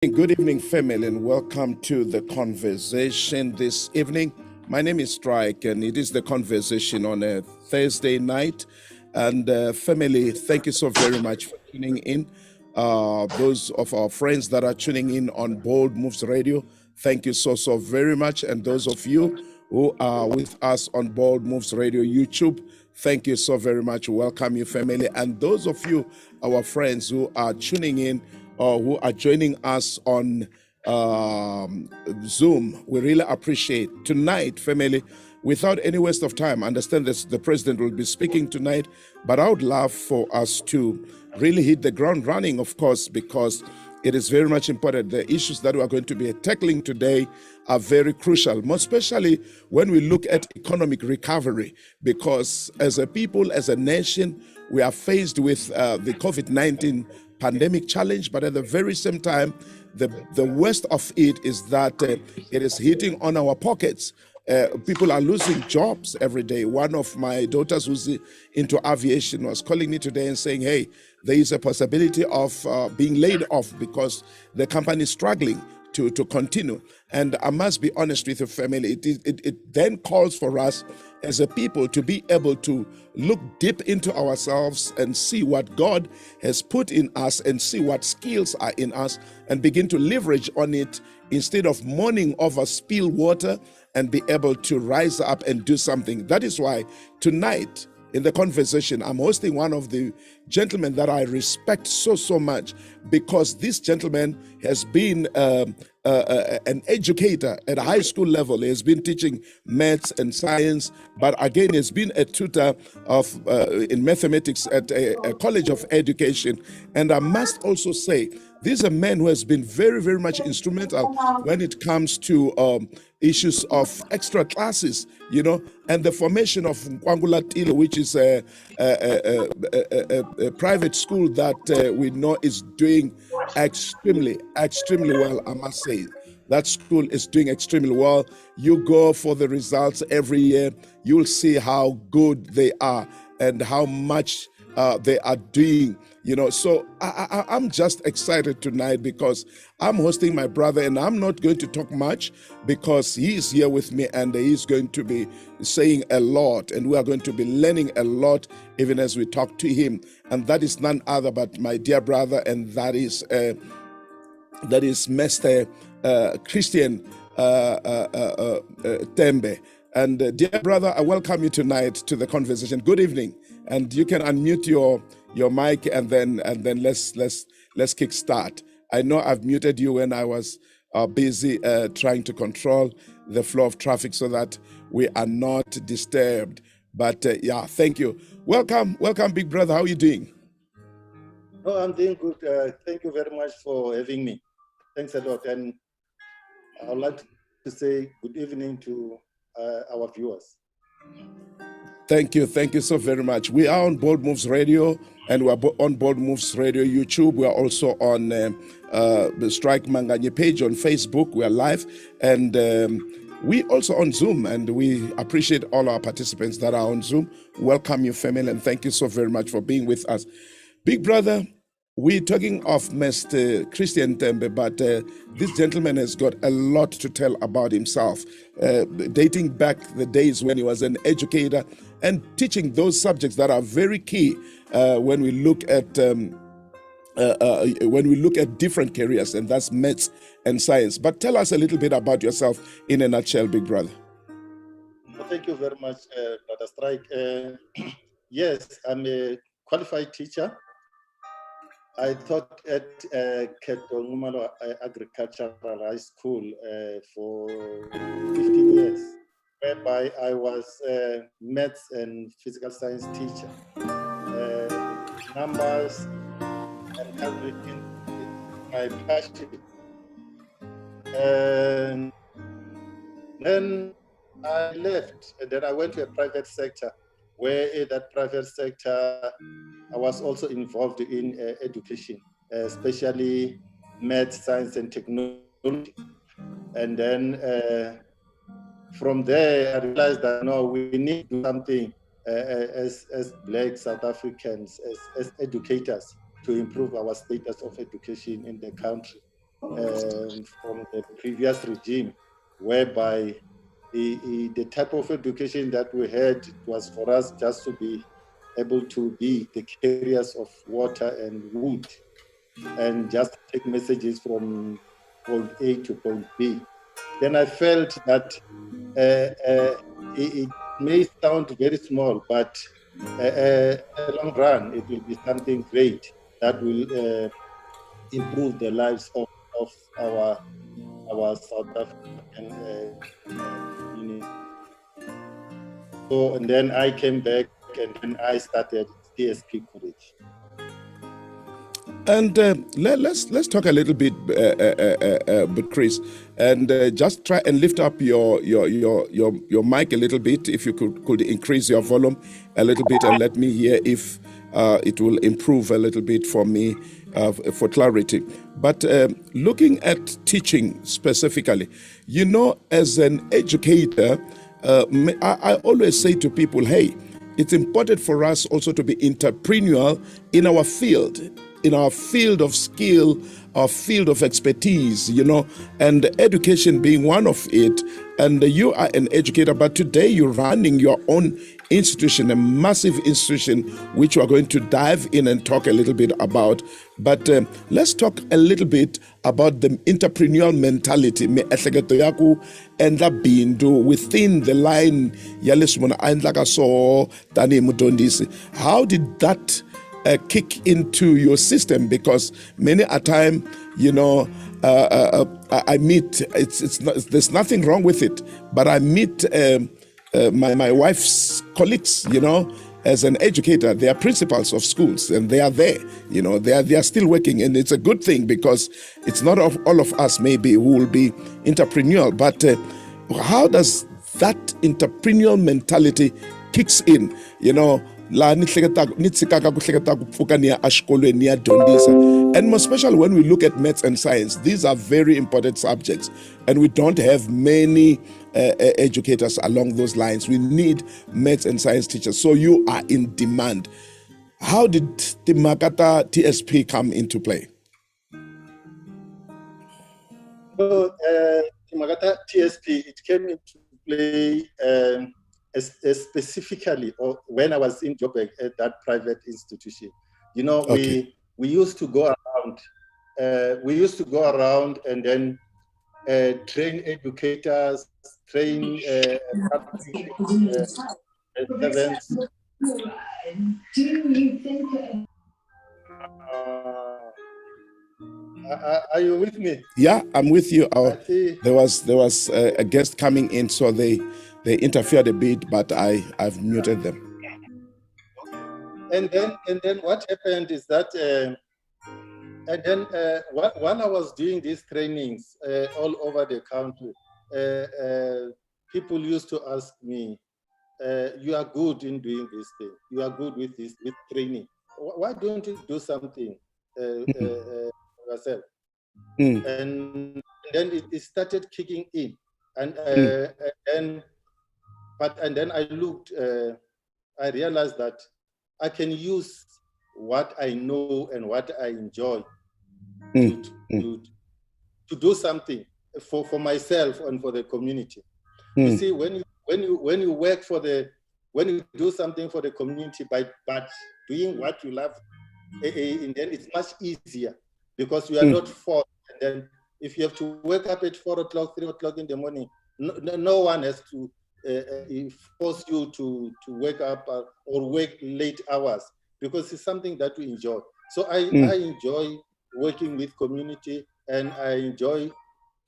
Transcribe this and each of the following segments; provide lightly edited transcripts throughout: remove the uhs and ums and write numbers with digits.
Good evening, family, and welcome to the conversation this evening. My name is Strike, and it is the conversation on a Thursday night. And family, thank you so very much for tuning in. Those of our friends that are tuning in on Bold Moves Radio, thank you so very much. And those of you who are with us on Bold Moves Radio YouTube, thank you so very much. Welcome you, family. And those of you, our friends who are tuning in or who are joining us on Zoom, we really appreciate tonight, family. Without any waste of time, I understand that the president will be speaking tonight, but I would love for us to really hit the ground running, of course, because it is very much important. The issues that we are going to be tackling today are very crucial, most especially when we look at economic recovery, because as a people, as a nation, we are faced with the COVID-19 pandemic challenge, but at the very same time, the worst of it is that it is hitting on our pockets. People are losing jobs every day. One of my daughters who's into aviation was calling me today and saying, hey, there is a possibility of being laid off because the company is struggling to continue. And I must be honest with your family, it then calls for us as a people to be able to look deep into ourselves and see what God has put in us and see what skills are in us and begin to leverage on it instead of mourning over spilled water, and be able to rise up and do something. That is why tonight in the conversation, I'm hosting one of the gentlemen that I respect so much, because this gentleman has been an educator at a high school level. He has been teaching maths and science, but again, he's been a tutor of in mathematics at a college of education. And I must also say, this is a man who has been very much instrumental when it comes to issues of extra classes, and the formation of Nkwangula Tilo, which is a private school that we know is doing extremely well, I must say. That school is doing extremely well. You go for the results every year, you'll see how good they are and how much they are doing. So I'm just excited tonight because I'm hosting my brother, and I'm not going to talk much because he is here with me and he's going to be saying a lot, and we are going to be learning a lot even as we talk to him. And that is none other but my dear brother, and that is Mr. Christian Tembe. And dear brother, I welcome you tonight to the conversation. Good evening, and you can unmute your mic, and then let's kick start. I know I've muted you when I was busy trying to control the flow of traffic so that we are not disturbed. But yeah, thank you. Welcome, big brother. How are you doing? No, I'm doing good. Thank you very much for having me. Thanks a lot. And I would like to say good evening to our viewers. Thank you so very much. We are on Bold Moves Radio, and we are on Bold Moves Radio YouTube. We are also on the Strike Manganye page on Facebook. We are live, and we also on Zoom, and we appreciate all our participants that are on Zoom. Welcome you, family, and thank you so very much for being with us. Big brother, we're talking of Mr. Christian Tembe, but this gentleman has got a lot to tell about himself, dating back the days when he was an educator and teaching those subjects that are very key when we look at different careers, and that's maths and science. But tell us a little bit about yourself in a nutshell, big brother. Well, thank you very much, Brother Strike. Yes, I'm a qualified teacher. I taught at Ketongumalo Agricultural High School for 15 years, whereby I was a maths and physical science teacher. Numbers and everything is my passion. And then I left, and then I went to a private sector, where in that private sector, I was also involved in education, especially math, science, and technology. And then from there, I realized that no, we need to do something as Black South Africans, as educators, to improve our status of education in the country. from the previous regime, whereby the type of education that we had was for us just to be able to be the carriers of water and wood and just take messages from point A to point B. Then I felt that it may sound very small, but in the long run, it will be something great that will improve the lives of our South African community. So, and then I came back and then I started TSP College. And let's talk a little bit, but Chris, and just try and lift up your mic a little bit. If you could increase your volume a little bit and let me hear if it will improve a little bit for me for clarity. But looking at teaching specifically, you know, as an educator, I always say to people, hey, it's important for us also to be entrepreneurial in our field of skill, our field of expertise, you know, and education being one of it. And you are an educator, but today you're running your own institution, a massive institution, which we are going to dive in and talk a little bit about. But let's talk a little bit about the entrepreneurial mentality within the line. How did that kick into your system? Because many a time, you know, I meet, it's not, there's nothing wrong with it, but I meet my wife's colleagues, you know, as an educator. They are principals of schools and they are there, you know, they are still working, and it's a good thing because it's not all of us maybe who will be entrepreneurial, but how does that entrepreneurial mentality kicks in, you know, and more especially when we look at maths and science, these are very important subjects, and we don't have many educators along those lines. We need maths and science teachers, so you are in demand. How did the Makata TSP come into play? So, Magata TSP, it came into play specifically when I was in Joburg at that private institution. You know, Okay. we used to go around and then train educators, train public servants. Are you with me? Yeah, I'm with you. I see. There was a guest coming in, so they interfered a bit, but I've muted them. And then what happened is that, and then while I was doing these trainings all over the country, people used to ask me, "You are good in doing this thing. You are good with this with training. Why don't you do something yourself?" And then it started kicking in, and then I looked. I realized that I can use what I know and what I enjoy to do something for myself and for the community. You see, when you work when you do something for the community but doing what you love, and then it's much easier because you are not forced. And then if you have to wake up at 4 o'clock, 3 o'clock in the morning, no one has to force you to wake up or work late hours, because it's something that we enjoy. So I enjoy working with community, and I enjoy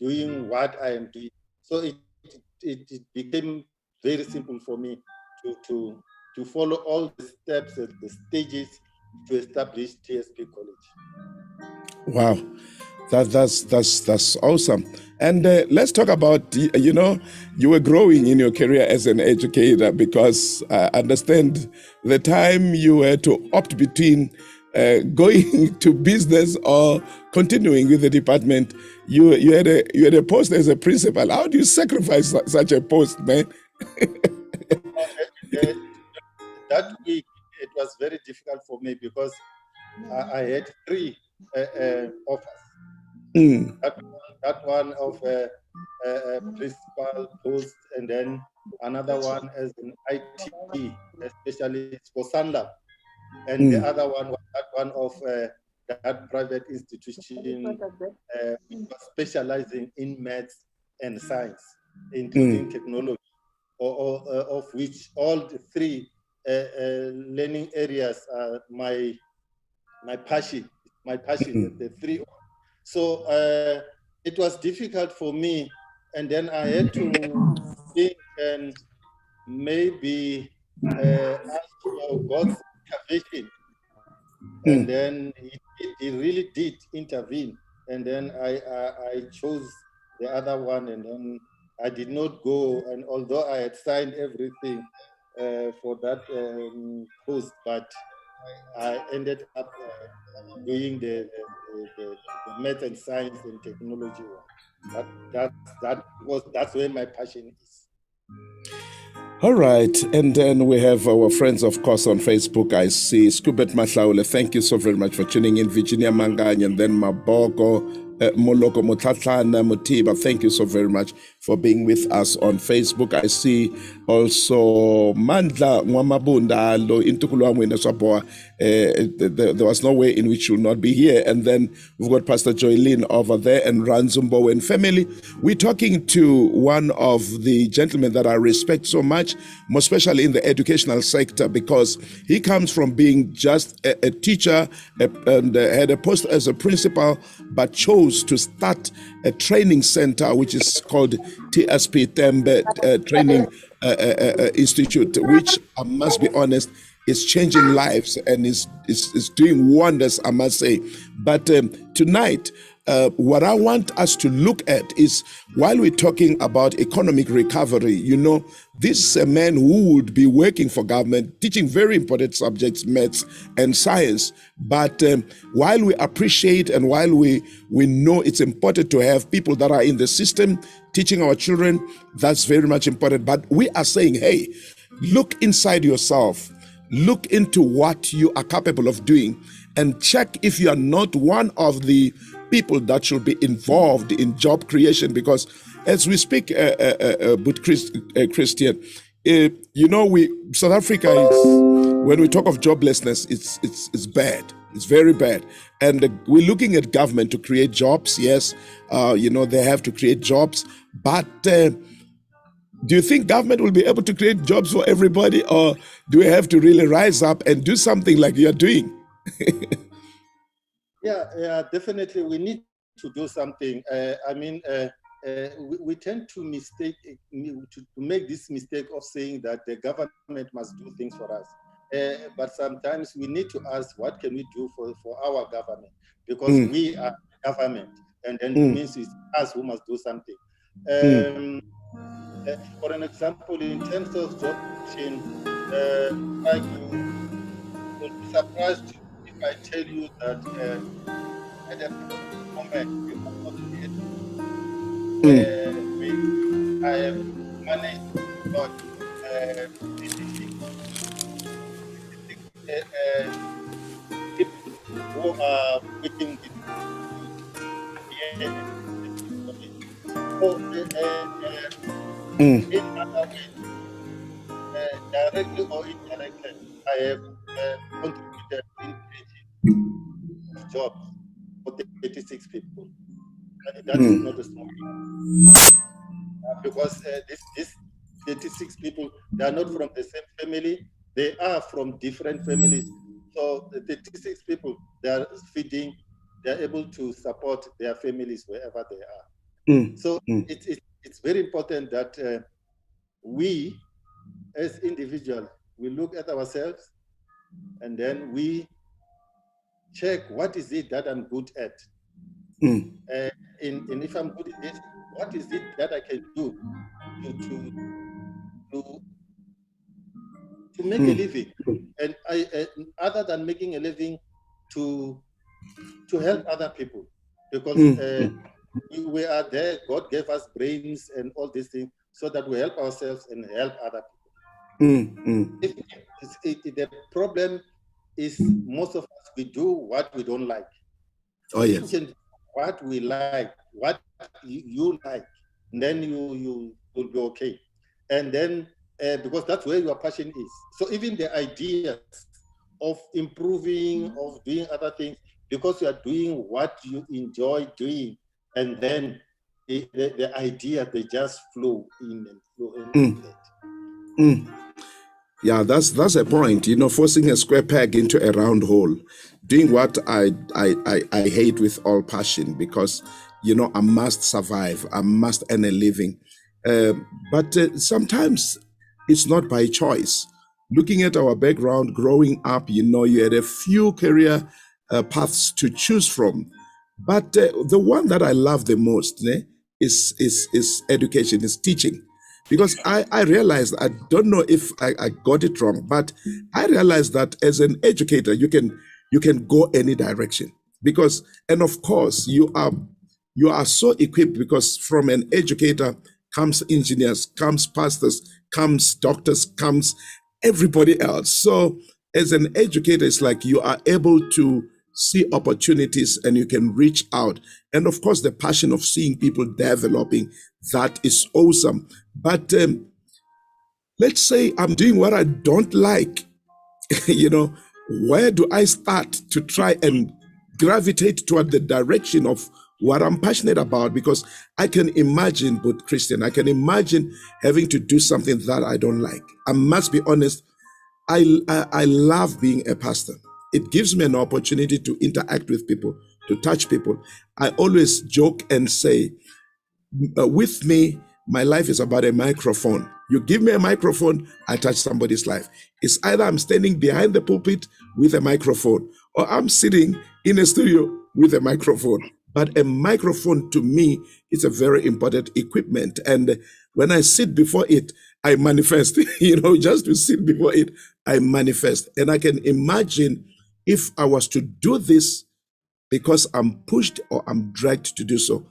doing what I am doing. So it became very simple for me to follow all the steps and the stages to establish TSP College. Wow, that's awesome. And let's talk about, you know, you were growing in your career as an educator, because I understand the time you had to opt between going to business or continuing with the department. You had a post as a principal. How do you sacrifice such a post, man? That week, it was very difficult for me because I had three offers. that one of a principal post, and then another one as an IT specialist for Sanlam, and the other one was that one of that private institution which was specializing in maths and science, including technology, of which all the three learning areas are my passion, the three. So it was difficult for me, and then I had to think and maybe ask for God's intervention, and then he really did intervene, and then I chose the other one, and then I did not go, and although I had signed everything for that post, but I ended up doing the math and science and technology one. That's where my passion is. All right, and then we have our friends, of course, on Facebook. I see Skubet Mahlaule. Thank you so very much for tuning in. Virginia Manganya, and then Maboko, Moloko Mutatlana, Mutiba. Thank you so very much for being with us on Facebook. I see also Mandla Mwamabunda Lo Intukulwamwina Swapoa. There was no way in which you will not be here. And then we've got Pastor Joylene over there and Ranzumbo and family. We're talking to one of the gentlemen that I respect so much, most especially in the educational sector, because he comes from being just a teacher and had a post as a principal, but chose to start a training center, which is called TSP Tembe Training Institute, which I must be honest, is changing lives and is doing wonders, I must say. But tonight, what I want us to look at is, while we're talking about economic recovery, you know, this is a man who would be working for government, teaching very important subjects, maths and science. But while we appreciate and while we know it's important to have people that are in the system teaching our children, that's very much important. But we are saying, hey, look inside yourself. Look into what you are capable of doing and check if you are not one of the people that should be involved in job creation. Because as we speak, Christian, you know, South Africa is, when we talk of joblessness, it's bad. It's very bad. And we're looking at government to create jobs. Yes, you know, they have to create jobs, but do you think government will be able to create jobs for everybody, or do we have to really rise up and do something like you're doing? Yeah, definitely. We need to do something. We tend to make this mistake of saying that the government must do things for us. But sometimes we need to ask, what can we do for our government? Because we are government, and then it means it's us who must do something. For an example, in terms of job creation, you will be surprised if I tell you that at the moment we are not yet I have managed to employ 36 people who are working with the so, in other ways, directly or indirectly, I have contributed in creating of jobs for 36 people. And that is not a small thing. Because this 36 people, they are not from the same family, they are from different families. So the 36 people, they are feeding, they are able to support their families wherever they are. So it's very important that we, as individuals, we look at ourselves and then we check, what is it that I'm good at? And if I'm good at this, what is it that I can do to make a living? And other than making a living, to help other people, because we are there. God gave us brains and all these things so that we help ourselves and help other people. The problem is, most of us, we do what we don't like. Oh, yes. what we like, what you like, and then you will be okay. And then because that's where your passion is. So even the ideas of improving, of doing other things, because you are doing what you enjoy doing, and then the idea, they just flow in and flow in that. Mm. Yeah, that's a point. Forcing a square peg into a round hole, doing what I hate with all passion because I must survive, I must earn a living. But sometimes it's not by choice. Looking at our background, growing up, you had a few career paths to choose from, but the one that I love the most is education, is teaching, because I realized, I don't know if I got it wrong, but I realized that as an educator you can go any direction, because, and of course, you are so equipped, because from an educator comes engineers, comes pastors, comes doctors, comes everybody else. So as an educator, it's like you are able to see opportunities and you can reach out. And of course, the passion of seeing people developing, that is awesome. But let's say I'm doing what I don't like. you know, where do I start to try and gravitate toward the direction of what I'm passionate about? Because I can imagine, but Christian, I can imagine having to do something that I don't like. I must be honest, I love being a pastor. It gives me an opportunity to interact with people, to touch people. I always joke and say, with me, my life is about a microphone. You give me a microphone, I touch somebody's life. It's either I'm standing behind the pulpit with a microphone, or I'm sitting in a studio with a microphone. But a microphone to me is a very important equipment. And when I sit before it, I manifest. Just to sit before it, I manifest. And I can imagine if I was to do this because I'm pushed or I'm dragged to do so.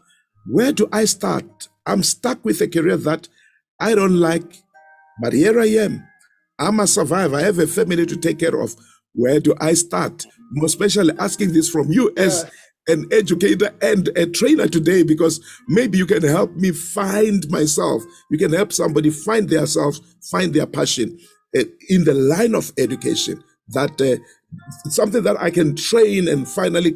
Where do I start? I'm stuck with a career that I don't like, but here I am. I'm a survivor. I have a family to take care of. Where do I start? More especially asking this from you as an educator and a trainer today, because maybe you can help me find myself. You can help somebody find themselves, find their passion in the line of education. That something that I can train and finally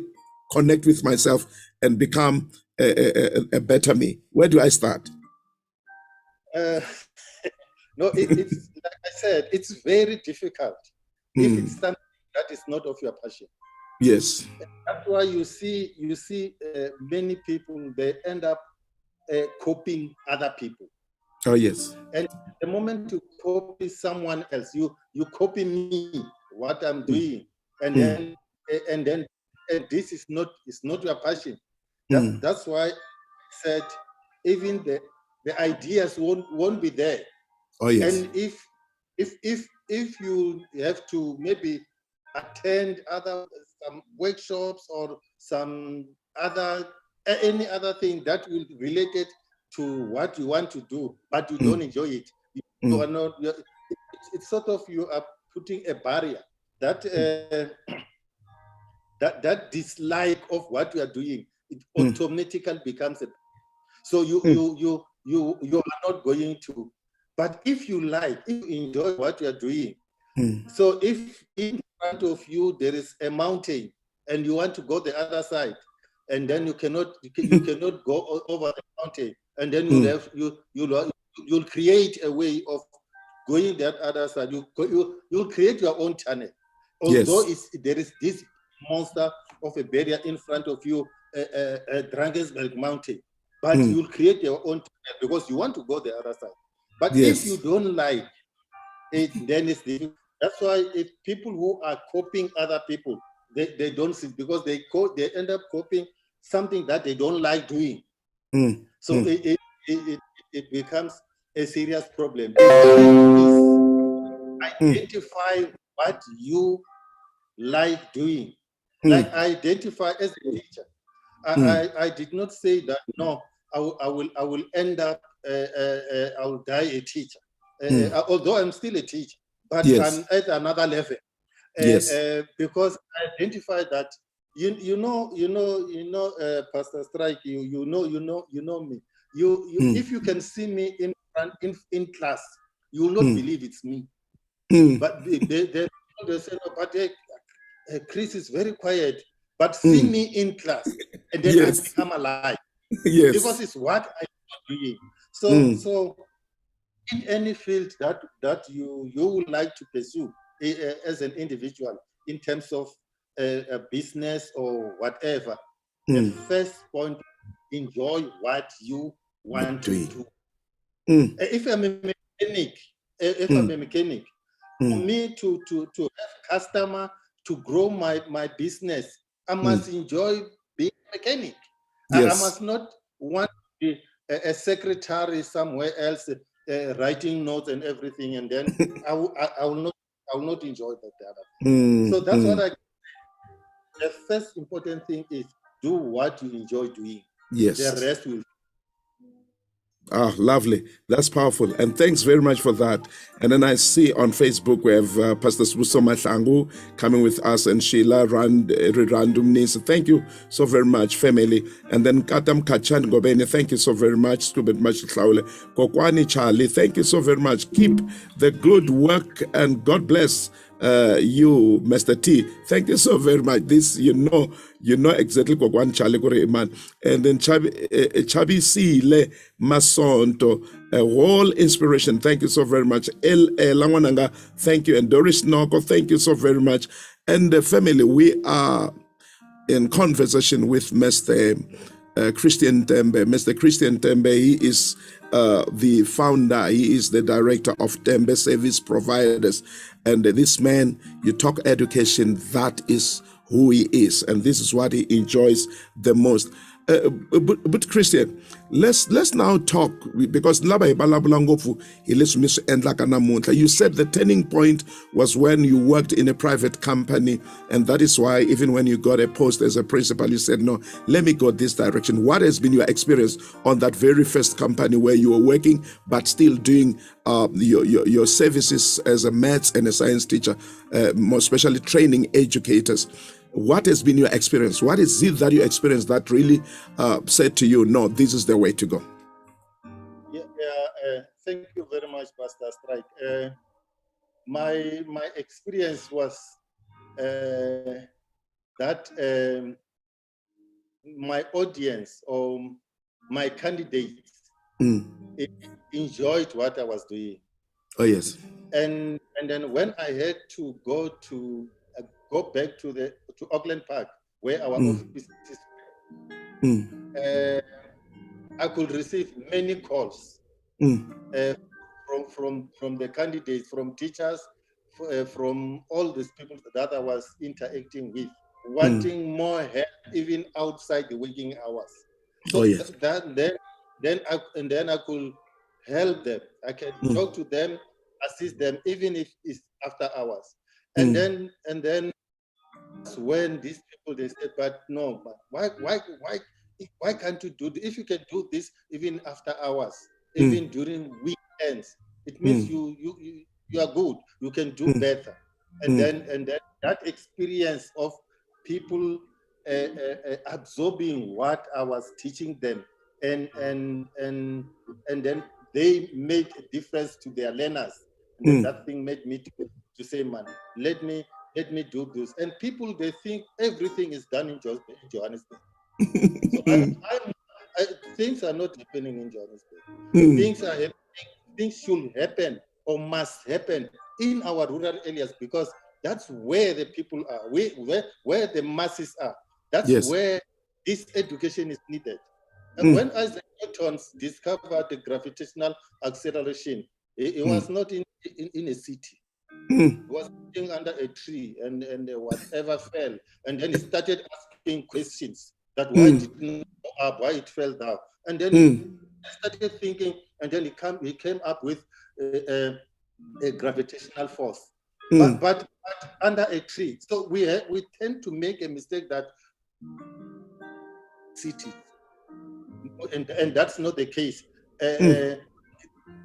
connect with myself and become a better me. Where do I start? Uh, no, it's like I said, it's very difficult if it's something that is not of your passion. Yes. That's why you see many people, they end up copying other people. Oh, yes. And the moment you copy someone else, you copy me, what I'm doing, and then this is not your passion. That's why I said even the ideas won't be there. Oh, yes. And if you have to maybe attend some workshops or some any other thing that will be related to what you want to do, but you don't enjoy it, you are not. It's sort of, you are putting a barrier that that dislike of what you are doing. It automatically becomes a. So you are not going to. But if you like, if you enjoy what you are doing, so if in front of you there is a mountain and you want to go the other side, and then you cannot go over the mountain, and then you'll create a way of going that other side. You'll create your own channel. Although there is this monster of a barrier in front of you, Drakensberg Mountain, but you'll create your own channel because you want to go the other side. But if you don't like it, then it's difficult. That's why if people who are copying other people, they don't see, because they end up copying something that they don't like doing. So it becomes a serious problem. Identify what you like doing. Like identify as a teacher. I did not say that no, I will end up I will die a teacher. Although I'm still a teacher, but I'm at another level. Because I identify that Pastor Strike, you know me. If you can see me in class, you will not believe it's me. But they say, no, but Chris is very quiet, but see me in class, and then I become alive. Yes. Because it's what I'm doing. So in any field that you would like to pursue as an individual, in terms of a business or whatever, the first point, enjoy what you want to do. If I'm a mechanic, for me to have customer, to grow my business, I must enjoy being a mechanic. I must not want to be a secretary somewhere else, writing notes and everything, and then I will not enjoy that. So that's what the first important thing is, do what you enjoy doing. Yes. The rest will. Lovely. That's powerful. And thanks very much for that. And then I see on Facebook we have Pastor Sbuso Matlangu coming with us, and Sheila Randumnis. Thank you so very much, family. And then Katam Kachan Gobeni, thank you so very much. Stupid much Kokwani Charlie, thank you so very much. Keep the good work, and God bless you, Mr. T. Thank you so very much. This, you know exactly what Charlie Kore man. And then Chabi Sile Masonto, a whole inspiration. Thank you so very much. El Langwananga, thank you. And Doris Noko, thank you so very much. And the family, we are in conversation with Mr. Christian Tembe. Mr. Christian Tembe, he is the founder, he is the director of Tembe Service Providers. And this man, you talk education, that is who he is. And this is what he enjoys the most. But Christian, let's now talk, because you said the turning point was when you worked in a private company, and that is why even when you got a post as a principal, you said, no, let me go this direction. What has been your experience on that very first company where you were working but still doing your services as a maths and a science teacher, more especially training educators? What has been your experience? What is it that you experienced that really said to you, no, this is the way to go? Thank you very much, Pastor Strike. My experience was that my audience or my candidates enjoyed what I was doing. Oh, yes. And then when I had to go back to Auckland Park, where our office is, I could receive many calls from the candidates, from teachers, from all these people that I was interacting with, wanting more help even outside the working hours. So then I could help them. I can talk to them, assist them, even if it's after hours. And then that's when these people, they said, but no, but why can't you do this? If you can do this even after hours, even during weekends, it means you are good. You can do better. And then that experience of people absorbing what I was teaching them, and then they made a difference to their learners. And then that thing made me to say, man, let me do this. And people, they think everything is done in Johannesburg. So things are not happening in Johannesburg. Things are happening. Things should happen or must happen in our rural areas, because that's where the people are, where the masses are. That's where this education is needed. And when Isaac Newton discovered the gravitational acceleration, it was not in a city. He was sitting under a tree, and whatever fell, and then he started asking questions that why it didn't go up, why it fell down, and then he started thinking, and then he came up with a gravitational force, but under a tree. So we tend to make a mistake that cities, and that's not the case.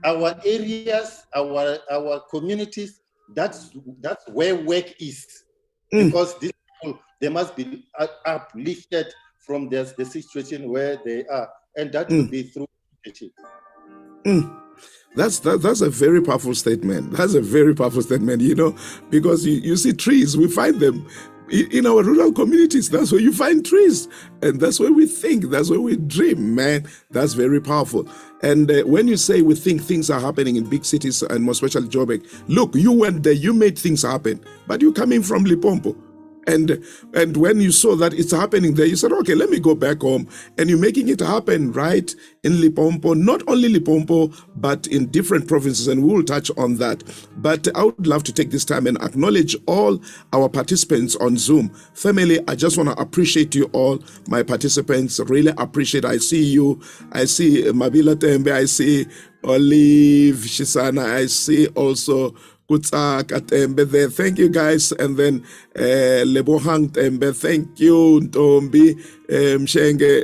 Our areas, our communities, that's where work is, because these people, they must be uplifted from the situation where they are, and that will be through education. That's a very powerful statement. That's a very powerful statement, because you see trees, we find them in our rural communities. That's where you find trees. And that's where we think, that's where we dream, man. That's very powerful. And when you say we think things are happening in big cities, and more especially Joburg, look, you went there, you made things happen, but you're coming from Limpopo. And when you saw that it's happening there, you said, okay, let me go back home. And you're making it happen right in Limpopo, not only Limpopo, but in different provinces. And we will touch on that. But I would love to take this time and acknowledge all our participants on Zoom. Family, I just want to appreciate you all, my participants. Really appreciate. I see you. I see Mabila Tembe. I see Olive Shisana. I see also Tembe there. Thank you, guys. And then Lebohang Tembe. Thank you, Ntombi, Mshenge,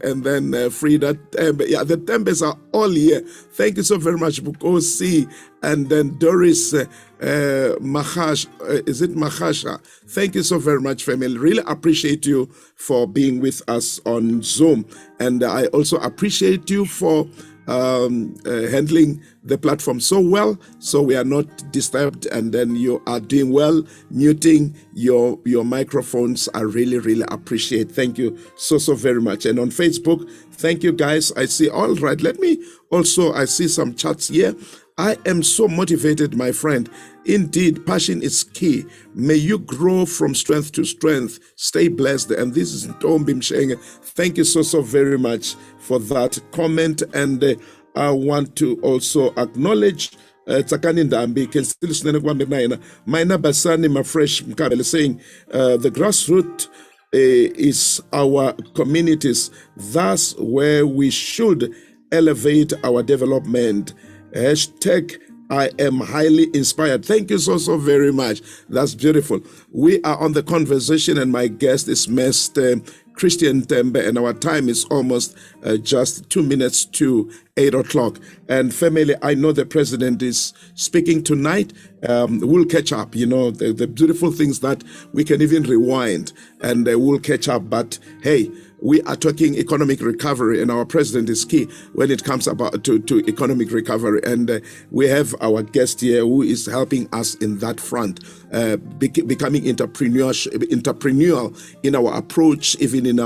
and then Frida Tembe. Yeah, the Tembes are all here. Thank you so very much, Bukosi. And then Doris Mahash. Is it Mahasha? Thank you so very much, family. Really appreciate you for being with us on Zoom. And I also appreciate you for handling the platform so well, so we are not disturbed, and then you are doing well muting your microphones. I really appreciate. Thank you so very much. And on Facebook, thank you, guys. I see. All right, let me also, I see some chats here. I am so motivated, my friend. Indeed, passion is key. May you grow from strength to strength. Stay blessed. And this is Ntombi Mshenge. Thank you so very much for that comment. And I want to also acknowledge Tsakani Ndambi, can still Maina Basani Mafresh Mkabele saying the grassroots is our communities. That's where we should elevate our development. Hashtag I am highly inspired. Thank you so very much. That's beautiful. We are on the conversation, and my guest is Mr. Christian Tembe, and our time is almost just 2 minutes to 8 o'clock. And family, I know the president is speaking tonight. We'll catch up, the beautiful things that we can even rewind, and we'll catch up. But hey, we are talking economic recovery, and our president is key when it comes about to economic recovery. And we have our guest here who is helping us in that front, becoming entrepreneurial in our approach, even in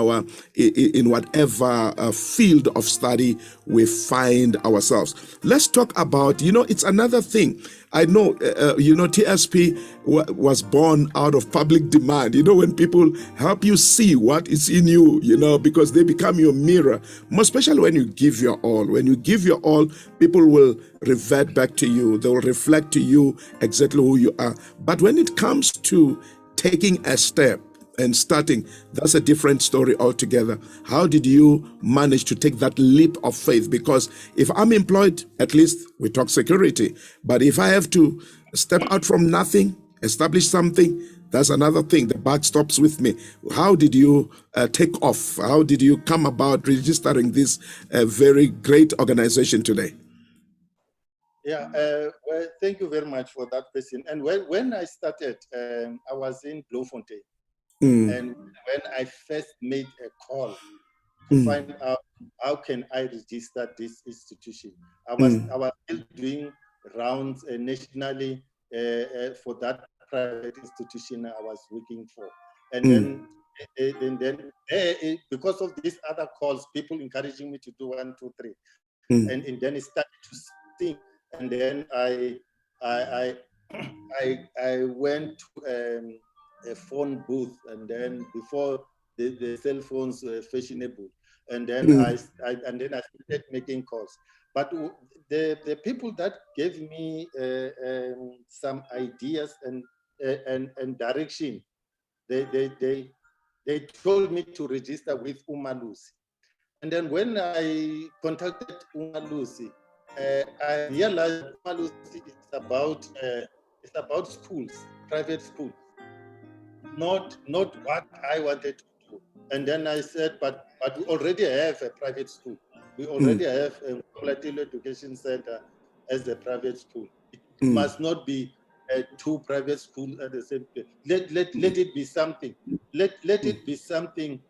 whatever field of study we find ourselves. Let's talk about, it's another thing. I know, TSP was born out of public demand. When people help you see what is in you, because they become your mirror, more especially when you give your all. When you give your all, people will revert back to you. They will reflect to you exactly who you are. But when it comes to taking a step and starting, that's a different story altogether. How did you manage to take that leap of faith? Because if I'm employed, at least we talk security. But if I have to step out from nothing, establish something, that's another thing. The buck stops with me. How did you take off? How did you come about registering this very great organization today? Yeah, well, thank you very much for that question. And when I started, I was in Bloemfontein. And when I first made a call to find out how can I register this institution, I was still doing rounds nationally for that private institution I was working for. And then because of these other calls, people encouraging me to do 1, 2, 3, and then it started to sing. And then I went to a phone booth, and then before the cell phones were fashionable, and then I started making calls. But the people that gave me some ideas and direction, they told me to register with Umalusi. And then when I contacted Umalusi, I realized Umalusi is about schools, private schools. Not what I wanted to do. And then I said, but we already have a private school. We already have a Quality Education Center as a private school. It must not be two private schools at the same place. Let it be something. Let it be something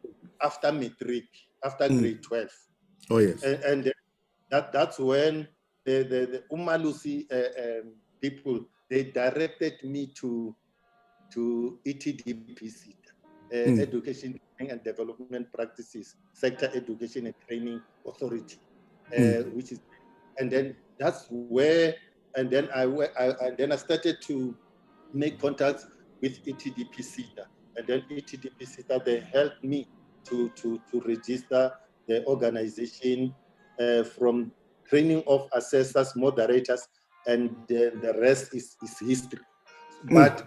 after matric, after grade 12. Oh yes. And that's when the Umalusi people, they directed me to ETDPC, Education Training and Development Practices Sector Education and Training Authority, which is, and then that's where, and then I started to make contacts with ETDPC, and then ETDPC, they helped me to register the organization from training of assessors, moderators, and the rest is history. But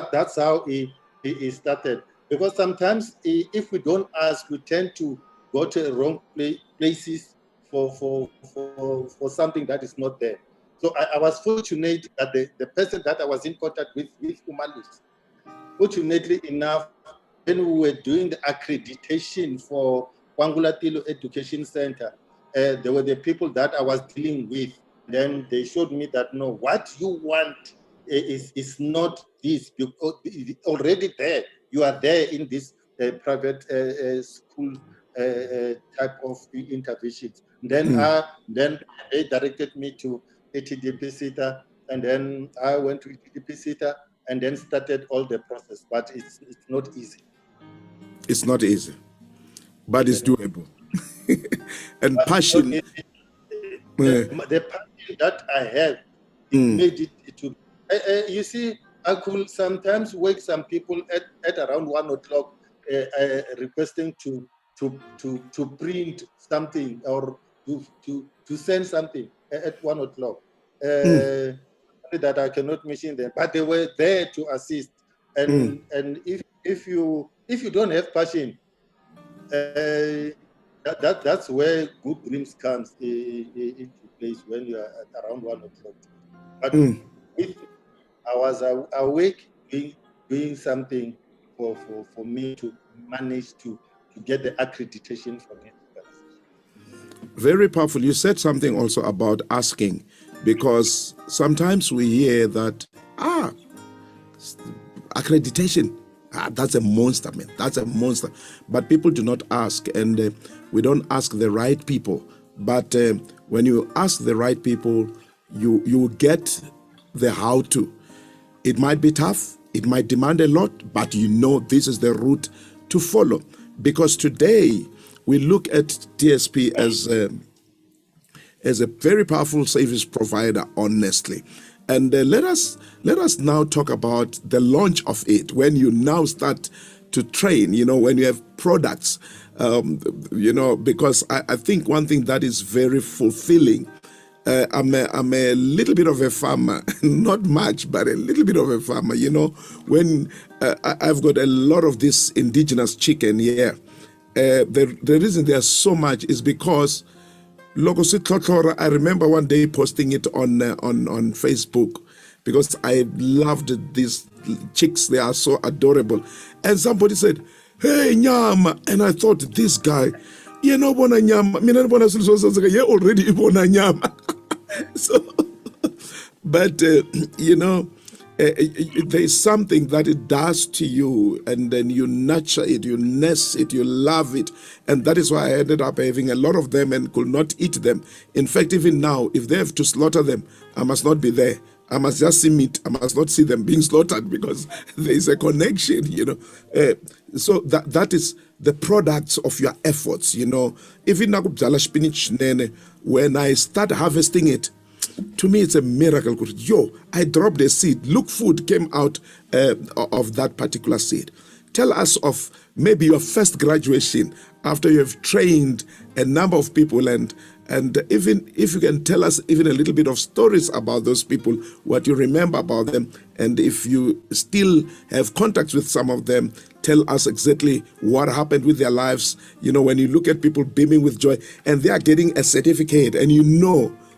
that's how it started. Because sometimes if we don't ask, we tend to go to the wrong places for something that is not there. So I was fortunate that the person that I was in contact with Umalus, fortunately enough, when we were doing the accreditation for Kwangulatilo Education Center, there were the people that I was dealing with. Then they showed me that, no, what you want is not this. Already there, you are there in this private school type of interventions. Then they directed me to ATDP SITA, and then I went to ATDP SITA and then started all the process. But it's not easy. It's not easy, but it's doable. And but passion. The passion that I have, it made it to. You see, I could sometimes wake some people at around 1 o'clock, requesting to print something or to send something at 1 o'clock. That I cannot mention them, but they were there to assist. And if you don't have passion, that's where good dreams comes into place when you are at around 1 o'clock. But I was awake doing something for me to manage to get the accreditation from it. Very powerful. You said something also about asking, because sometimes we hear that, accreditation, that's a monster, man. That's a monster. But people do not ask, and we don't ask the right people. But when you ask the right people, you get the how to. It might be tough, it might demand a lot, but you know this is the route to follow. Because today we look at TSP as a very powerful service provider, honestly. And let us now talk about the launch of it. When you now start to train, when you have products, because I think one thing that is very fulfilling. I'm a little bit of a farmer, not much, but a little bit of a farmer. When I've got a lot of this indigenous chicken here. The reason there's so much is because I remember one day posting it on Facebook, because I loved these chicks. They are so adorable. And somebody said, "Hey, Nyama." And I thought, this guy, bona Nyama. Yeah, already bona Nyama. So, but, there's something that it does to you, and then you nurture it, you nurse it, you love it. And that is why I ended up having a lot of them and could not eat them. In fact, even now, if they have to slaughter them, I must not be there. I must just see meat. I must not see them being slaughtered, because there is a connection, So that is the products of your efforts, Even when I start harvesting it, to me, it's a miracle. I dropped a seed. Look, food came out of that particular seed. Tell us of maybe your first graduation after you have trained a number of people, and even if you can tell us even a little bit of stories about those people, what you remember about them, and if you still have contacts with some of them, tell us exactly what happened with their lives. When you look at people beaming with joy and they are getting a certificate, and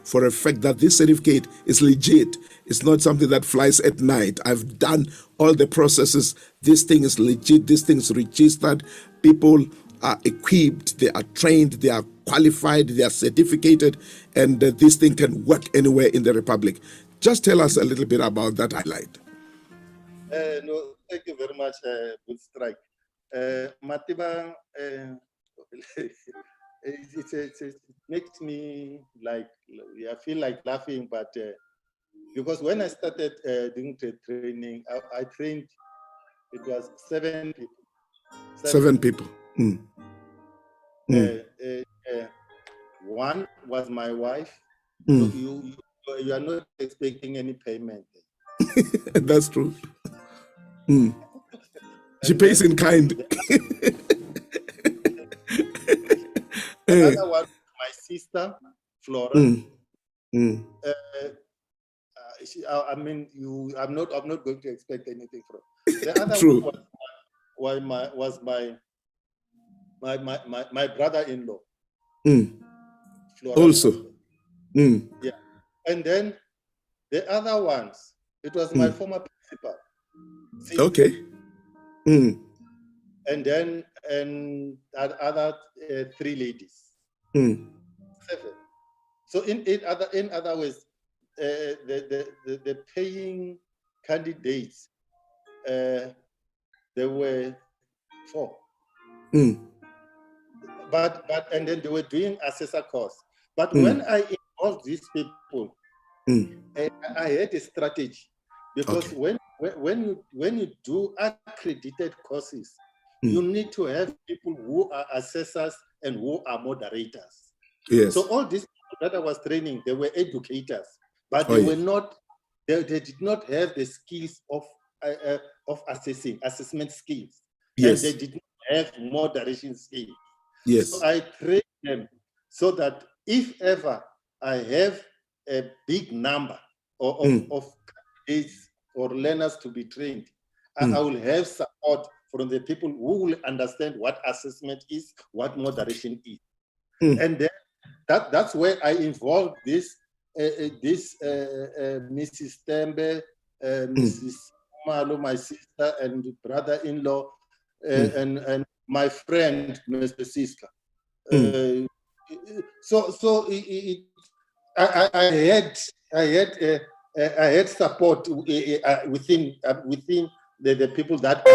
for a fact that this certificate is legit. It's not something that flies at night. I've done all the processes. This thing is legit. This thing is registered. People are equipped. They are trained. They are qualified. They are certificated. And this thing can work anywhere in the Republic. Just tell us a little bit about that highlight. No, thank you very much, Good Strike. Matiba, it makes me like, I feel like laughing, but because when I started doing the training, I trained, it was 7 people. Seven people. One was my wife. So you are not expecting any payment. That's true. She pays in kind. Another one, my sister, Flora. I mean, I'm not going to expect anything from. The other True. one was my brother-in-law. Flora Also. Yeah, and then the other ones, it was my former principal. Okay. And then other 3 ladies. 7. So in other ways, the paying candidates, there were 4. But and then they were doing assessor course. But when I involved these people, I had a strategy, because when you do accredited courses, you need to have people who are assessors and who are moderators. Yes. So all these people that I was training, they were educators, but they were not. They did not have the skills of assessment skills, and they did not have moderation skills. Yes. So I trained them so that if ever I have a big number of candidates or learners to be trained, I will have support from the people who will understand what assessment is, what moderation is. And then that's where I involved this Mrs. Tembe, Mrs. Malo, my sister and brother-in-law, and my friend, Mr. Siska. I had support within the people that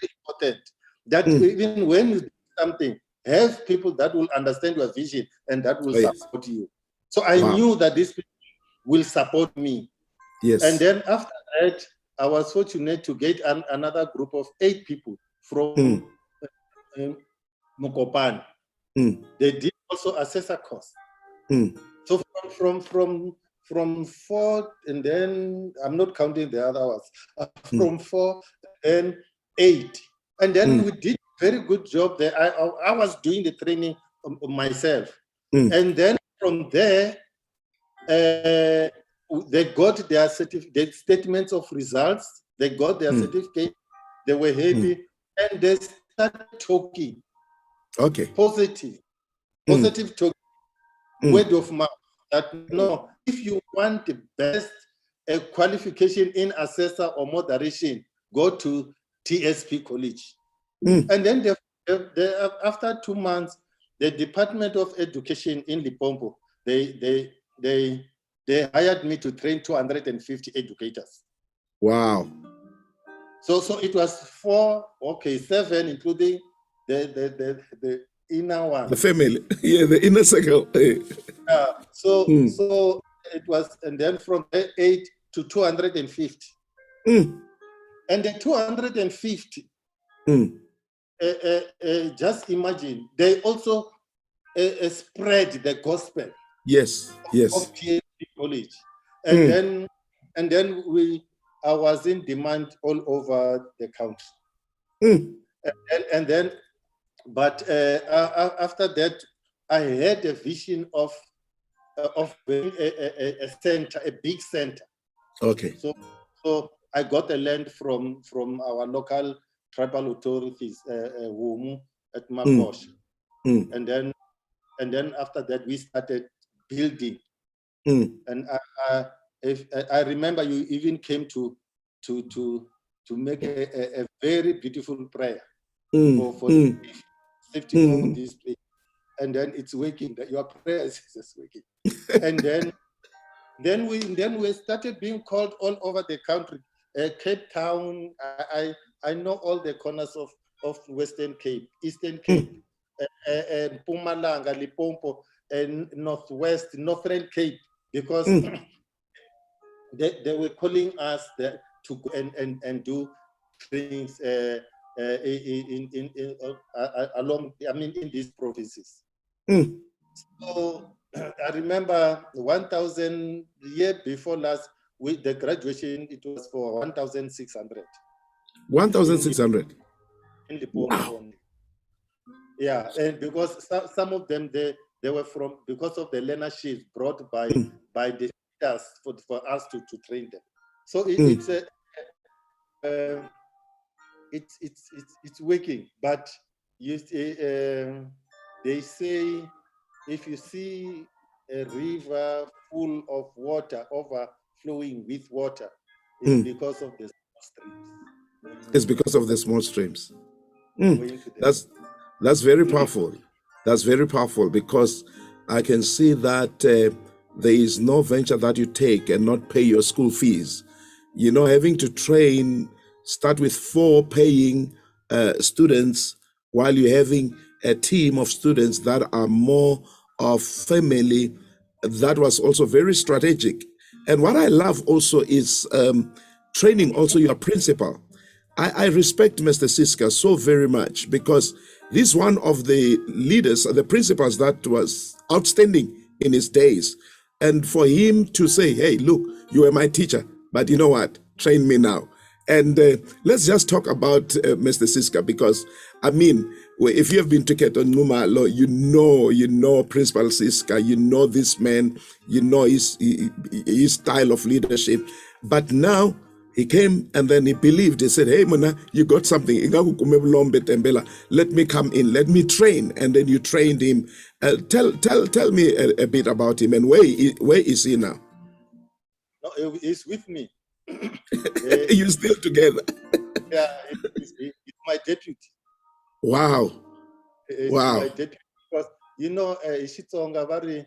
important. That even when you do something, have people that will understand your vision and that will support you. So I knew that these people will support me. Yes. And then after that, I was fortunate to get another group of 8 people from Mokopan. They did also assess a course. So from 4, and then I'm not counting the other ones. From 4 and 8, and then we did a very good job there. I was doing the training myself, and then from there, they got their statements of results. They got their certificate. They were happy, and they started talking. Okay. Positive talking, word of mouth. That no, if you want the best qualification in assessor or moderation, go to TSP College. And then after 2 months, the Department of Education in Limpopo, they hired me to train 250 educators. Wow. So it was 7, including the inner one. The family, the inner circle. So it was, and then from 8 to 250. And the 250, just imagine, they also spread the gospel. Yes. Of TSP College. And then I was in demand all over the country. And then, but after that, I had a vision of being a center, a big center. Okay. So I got the land from our local tribal authorities, Wumu at Makosh. And then after that, we started building. And I remember you even came to make a very beautiful prayer for safety for this place. And then it's working. That your prayer is working. And then Then we started being called all over the country. Cape Town, I know all the corners of Western Cape, Eastern Cape, Mpumalanga, Limpopo, and Northern Cape, because they were calling us to go and do things along, in these provinces. So I remember 1,000 year before last, with the graduation, it was for 1,600. 1,600. In Limpopo only. Yeah, and because some of them they were from, because of the learnerships brought by the leaders for us to train them. So it's working. But they say, if you see a river full of water, overflowing with water, it's because of the small streams. It's because of the small streams. That's very powerful. That's very powerful, because I can see that there is no venture that you take and not pay your school fees. Having to train, start with 4 paying students, while you're having a team of students that are more of family. That was also very strategic. And what I love also is training also your principal. I respect Mr. Siska so very much, because this one of the leaders, the principals that was outstanding in his days. And for him to say, hey, look, you were my teacher, but you know what? Train me now. And let's just talk about Mr. Siska, because, if you have been to Keton Numa, you know Principal Siska, you know this man, you know his style of leadership. But now, he came and then he believed. He said, hey, Mona, you got something. Let me come in. Let me train. And then you trained him. Tell me a bit about him, and where is he now? No, he's with me. You still together? Yeah, it's my deputy. Wow. It's my deputy. Because, Ishitsonga vari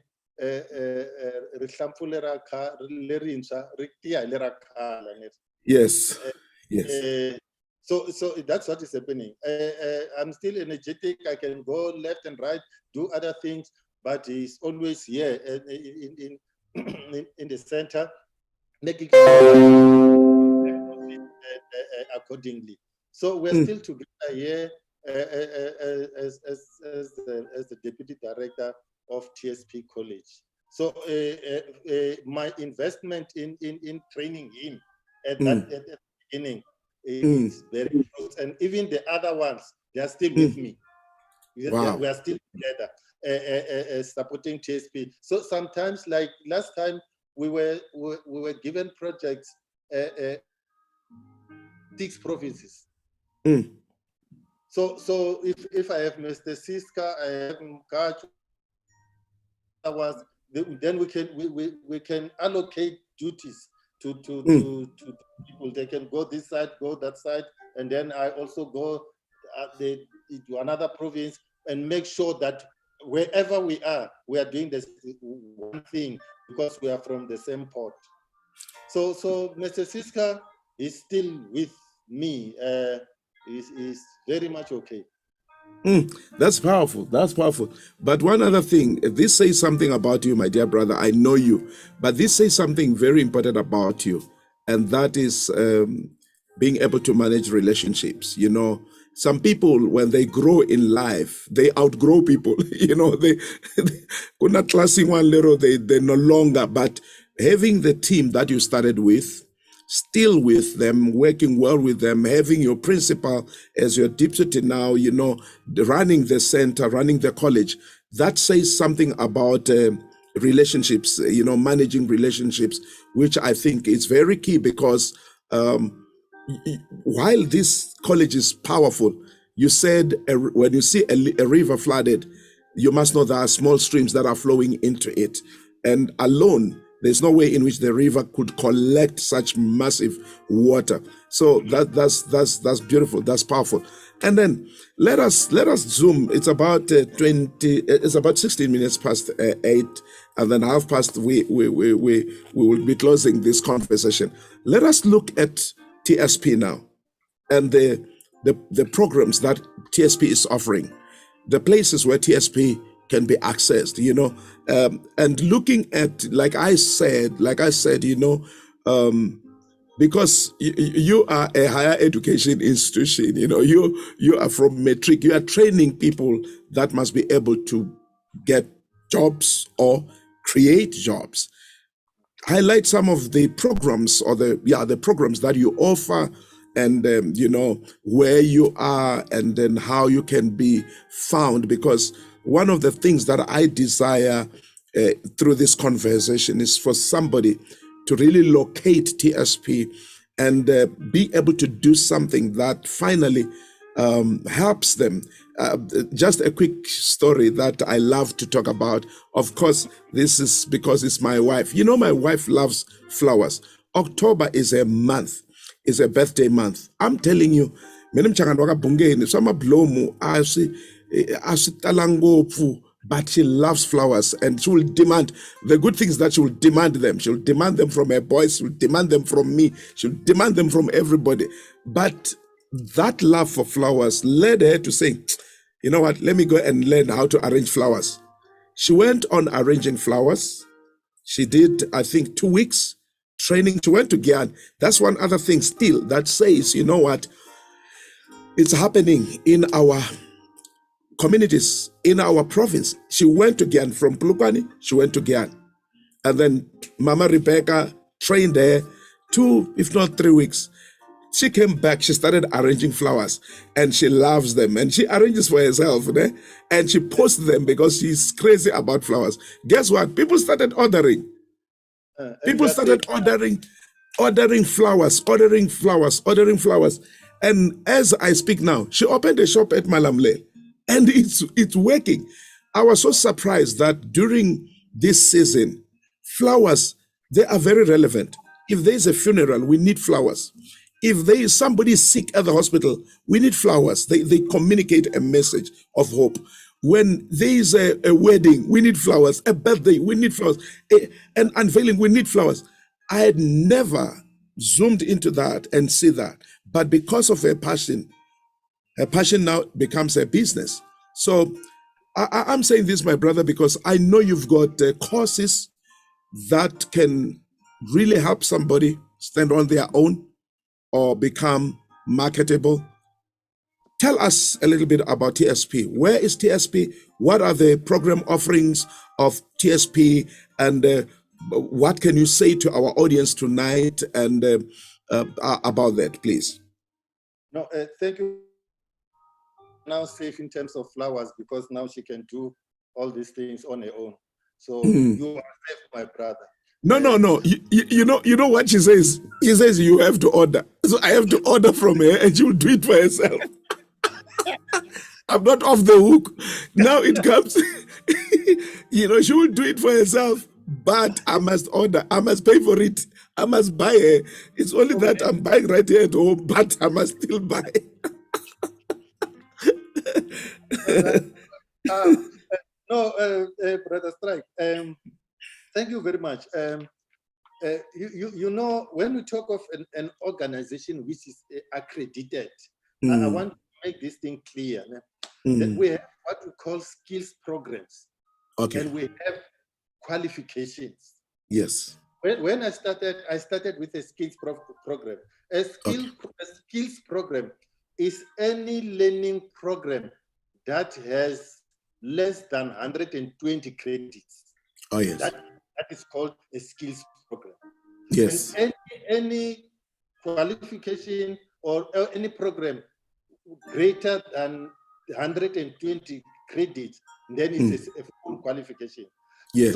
yes. So that's what is happening. I'm still energetic. I can go left and right, do other things, but he's always here in the center, making accordingly. So we're still together here as the deputy director of TSP College. So my investment in training him at the beginning is very close. And even the other ones, they are still with me. Wow. We are still together supporting TSP. So sometimes, like last time, we were given projects 6 provinces. So if I have Mr. Siska, I have Mkachu, then we can allocate duties to people. They can go this side, go that side, and then I also go to another province and make sure that wherever we are doing this one thing, because we are from the same port. So Mr. Siska is still with me. Is very much okay. That's powerful. That's powerful. But one other thing, this says something about you, my dear brother. I know you, but this says something very important about you, and that is being able to manage relationships. Some people, when they grow in life, they outgrow people. They not classing one little, they're no longer. But having the team that you started with, still with them, working well with them, having your principal as your deputy now, running the center, running the college, that says something about relationships, managing relationships, which I think is very key, because while this college is powerful, you said when you see a river flooded, you must know there are small streams that are flowing into it. And alone, there's no way in which the river could collect such massive water. So that's beautiful. That's powerful. And then let us zoom. It's about 20. It's about 16 minutes past 8, and then half past. We will be closing this conversation. Let us look at TSP now, and the programs that TSP is offering, the places where TSP can be accessed. And looking at, like I said, because you are a higher education institution, you are from matric, you are training people that must be able to get jobs or create jobs. Highlight some of the programs, or the programs that you offer, and where you are, and then how you can be found. Because one of the things that I desire through this conversation is for somebody to really locate TSP and be able to do something that finally helps them. Just a quick story that I love to talk about. Of course, this is because it's my wife. My wife loves flowers. October is a month, is a birthday month. I'm telling you, mina mchangano wakabhungeni samablomu asitalangopu, but she loves flowers, and she will demand the good things that she will demand them. She'll demand them from her boys, she'll demand them from me, she'll demand them from everybody. But that love for flowers led her to say, you know what, let me go and learn how to arrange flowers. She went on arranging flowers. She did, I think, 2 weeks training. She went to Gyan. That's one other thing still that says, you know what, it's happening in our communities, in our province. She went to Gyan from Plupani, she went to Gyan. And then Mama Rebecca trained there 2, if not 3 weeks. She came back, she started arranging flowers, and she loves them. And she arranges for herself, and she posts them because she's crazy about flowers. Guess what? People started ordering. People started ordering flowers. And as I speak now, she opened a shop at Malamle, and it's working. I was so surprised that during this season, flowers, they are very relevant. If there is a funeral, we need flowers. If there is somebody sick at the hospital, we need flowers. They communicate a message of hope. When there is a wedding, we need flowers. A birthday, we need flowers. An unveiling, we need flowers. I had never zoomed into that and see that. But because of her passion now becomes a business. So I'm saying this, my brother, because I know you've got courses that can really help somebody stand on their own or become marketable. Tell us a little bit about TSP. Where is TSP? What are the program offerings of TSP? And what can you say to our audience tonight and about that, please? No, thank you. Now safe in terms of flowers, because now she can do all these things on her own. So you are safe, my brother. No. You know what she says? She says you have to order. So I have to order from her, and she will do it for herself. I'm not off the hook. Now it comes, she will do it for herself, but I must order. I must pay for it. I must buy it. It's only that I'm buying right here at home, but I must still buy. Brother Strike, thank you very much. When we talk of an organization which is accredited, I want to make this thing clear. That we have what we call skills programs, and we have qualifications. Yes. When I started with a skills program. A skills program is any learning program that has less than 120 credits. Oh, yes. That is called a skills program. Yes. And any qualification or any program greater than 120 credits, then it's a full qualification. Yes.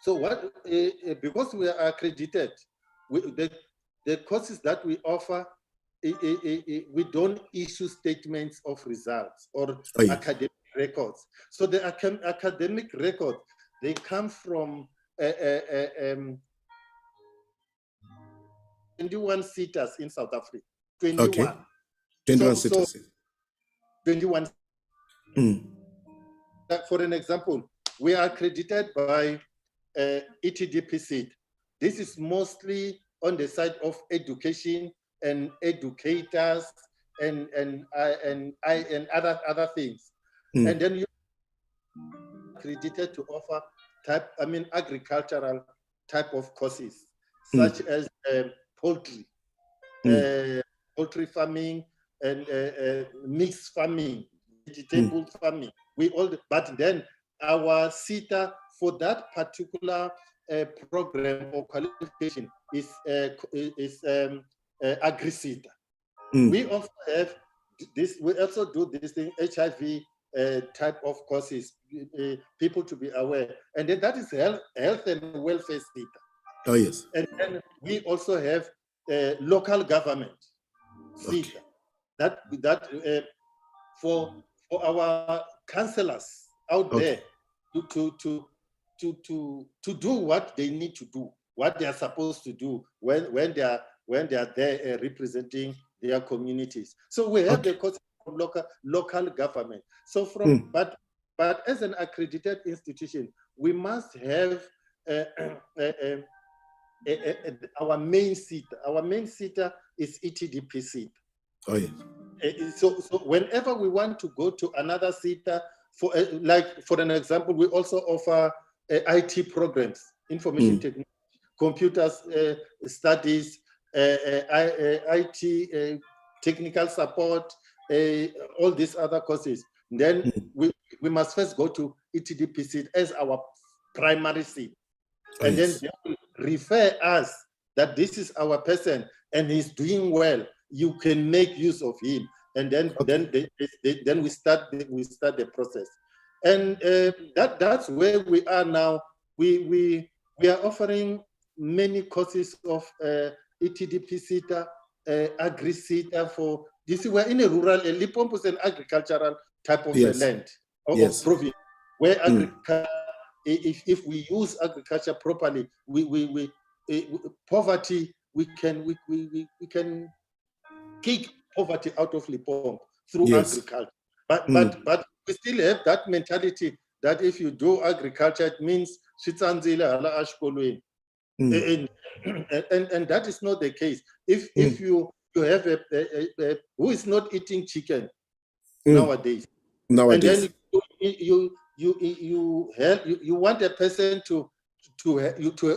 So what? Because we are accredited, the courses that we offer, we don't issue statements of results or academic records. So the academic records, they come from 21 seaters in South Africa. 21. 21 So cities. 21. For an example, we are accredited by ETDPC. This is mostly on the side of education and educators and other things. And then you are accredited to offer agricultural type of courses, such as poultry, poultry farming, and mixed farming, vegetable farming. But then our SETA for that particular program or qualification is agri-SETA. We also have this. We also do this thing, HIV type of courses, people to be aware, and then that is health and welfare SETA. Oh yes. And then we also have local government SETA. That for our councillors out there to do what they need to do, what they are supposed to do when they are there representing their communities. So we have the course from local government. So but as an accredited institution, we must have our main SETA. Our main SETA is ETDPC. Oh yes. So whenever we want to go to another SETA, for an example, we also offer IT programs, information technology, computers studies, IT technical support, all these other courses. Then we must first go to ETDPC as our primary SETA. And then they will refer us that this is our person and he's doing well. You can make use of him, and then we start the process, and that's where we are now. We are offering many courses of ETDP SETA, agri SETA for this. We're in a rural, Limpopo is an agricultural type of land of province where agriculture. If we use agriculture properly, we poverty we can kick poverty out of Limpopo through agriculture. But we still have that mentality that if you do agriculture, it means and that is not the case. If you have a who is not eating chicken nowadays, and then you want a person you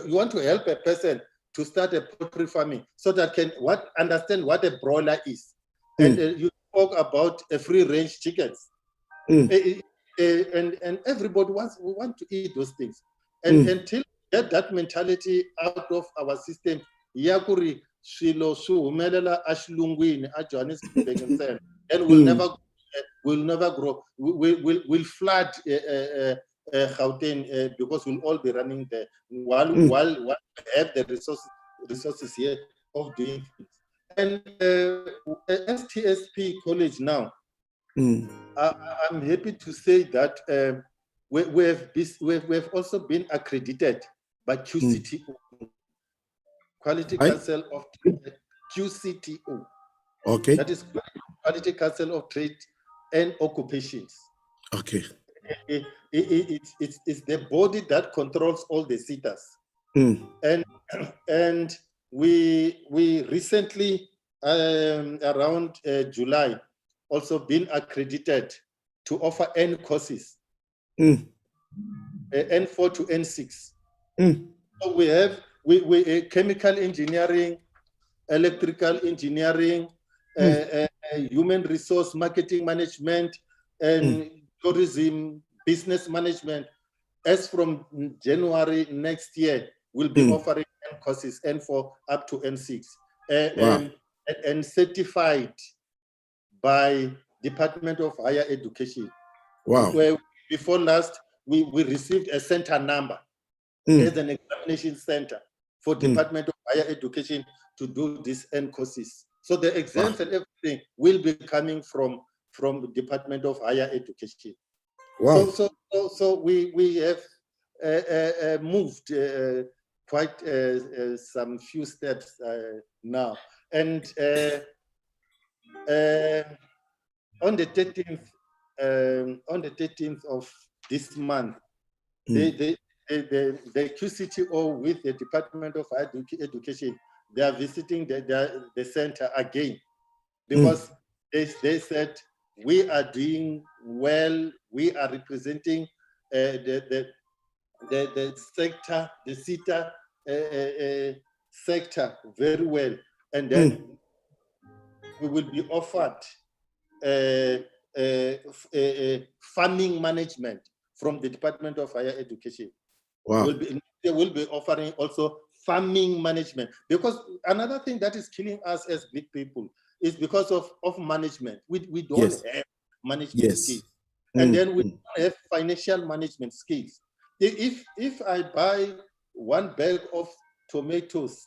want to help a person to start a poultry farming so that can understand what a broiler is. And you talk about a free range chickens. And everybody want to eat those things. And until we get that mentality out of our system, yakuri shilo suhumelela ashlungwini ajohannesburg and we'll never grow. We'll flood Gauteng because we'll all be running there while we have the resources here of doing things. And STSP College now, I'm happy to say that we've also been accredited by QCTO, Quality Council of QCTO. Okay. That is Quality Council of Trade and Occupations. Okay. It's the body that controls all the SETAs. And we recently around July also been accredited to offer N courses, N4 to N6. So we have chemical engineering, electrical engineering, human resource marketing management, and tourism business management. As from January next year, we'll be offering N courses, N4 up to N6, and certified by Department of Higher Education. Wow. Where before last, we received a center number as an examination center for Department of Higher Education to do these N courses. So the exams and everything will be coming from the Department of Higher Education. Wow. So we have moved quite some few steps now. And On the 13th of this month, the QCTO with the Department of Education, they are visiting the center again, because they said we are doing well, we are representing the sector, the SETA sector very well, and then we will be offered farming management from the Department of Higher Education. Wow. They will be offering also farming management, because another thing that is killing us as big people is because of management. We don't have management skills, and then we don't have financial management skills. If I buy one bag of tomatoes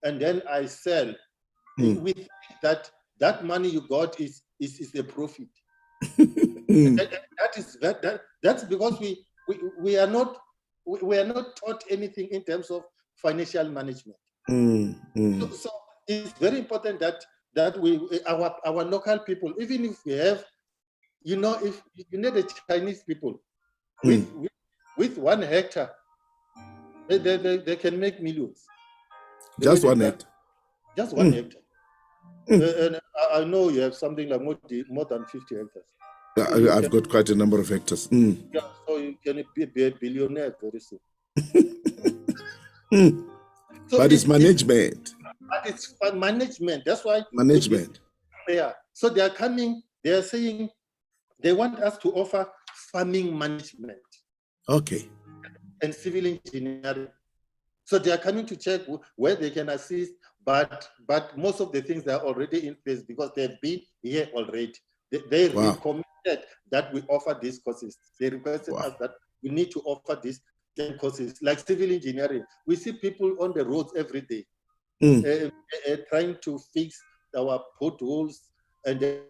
and then I sell, we think that money you got is a profit. That's because we are not taught anything in terms of financial management. So it's very important that our local people, even if we have, if you need the Chinese people with 1 hectare, they can make millions. Just 1 hectare. Just 1 hectare. And I know you have something like more than 50 hectares. So I've got quite a number of hectares. Yeah, so you can be a billionaire very soon. So but it's management. But it's management. That's why management. Yeah. So they are coming. They are saying they want us to offer farming management. Okay. And civil engineering. So they are coming to check where they can assist, but most of the things are already in place because they've been here already. They recommended that we offer these courses. They requested us that we need to offer these 10 courses, like civil engineering. We see people on the roads every day trying to fix our potholes and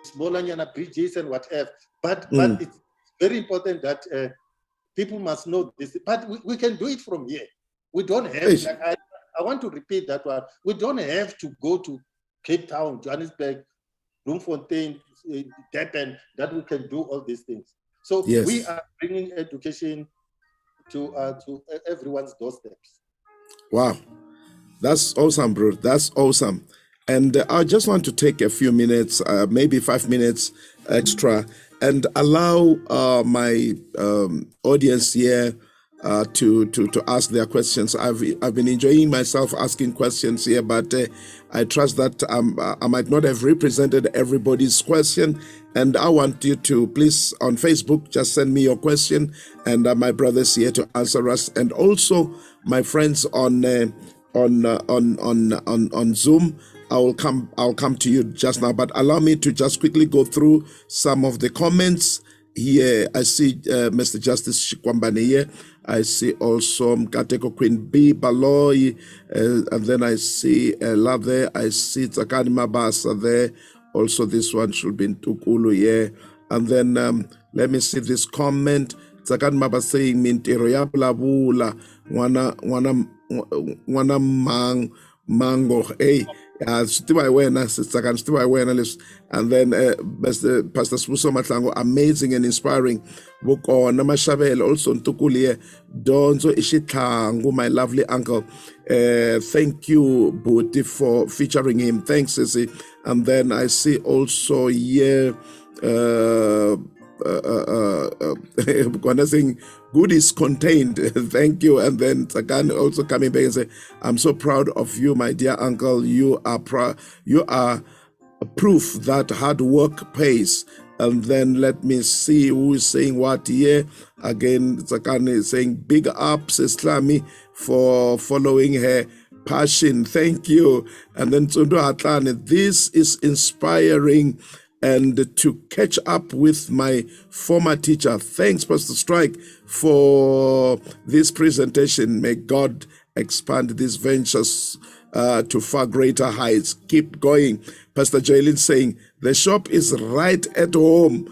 smaller bridges and whatever. But it's very important that people must know this. But we can do it from here. We don't have, I want to repeat that one. We don't have to go to Cape Town, Johannesburg, Bloemfontein, Durban, that we can do all these things. So we are bringing education to everyone's doorsteps. Wow. That's awesome, bro. That's awesome. And I just want to take a few minutes, maybe 5 minutes extra, and allow my audience here to ask their questions. I've been enjoying myself asking questions here, but I trust that I might not have represented everybody's question. And I want you to please on Facebook just send me your question, and my brothers here to answer us, and also my friends on Zoom. I'll come to you just now, but allow me to just quickly go through some of the comments here. I see Mr. Justice Shikwambane here. I see also Mkateko Queen B Baloy, and then I see Love there. I see Tsakani Mabasa there. Also, this one should be in Tukulu here. And then let me see this comment. Tsakani Mabasa saying Mintero ya Blabula wana mango. Hey. And then Pastor Spuso Matlango, amazing and inspiring. Boko Namashabel also Ntukulie Donzo Ishitlangu, my lovely uncle. Thank you, Booty, for featuring him. Thanks, Sissy. And then I see also here saying good is contained. Thank you. And then Sagan also coming back and say, I'm so proud of you, my dear uncle. You are proof that hard work pays. And then let me see who is saying what here. Again, Sagan is saying big ups Islami for following her passion. Thank you. And then Tsundo Atlane, this is inspiring. And to catch up with my former teacher. Thanks, Pastor Strike, for this presentation. May God expand these ventures to far greater heights. Keep going. Pastor Jaylin saying, the shop is right at home.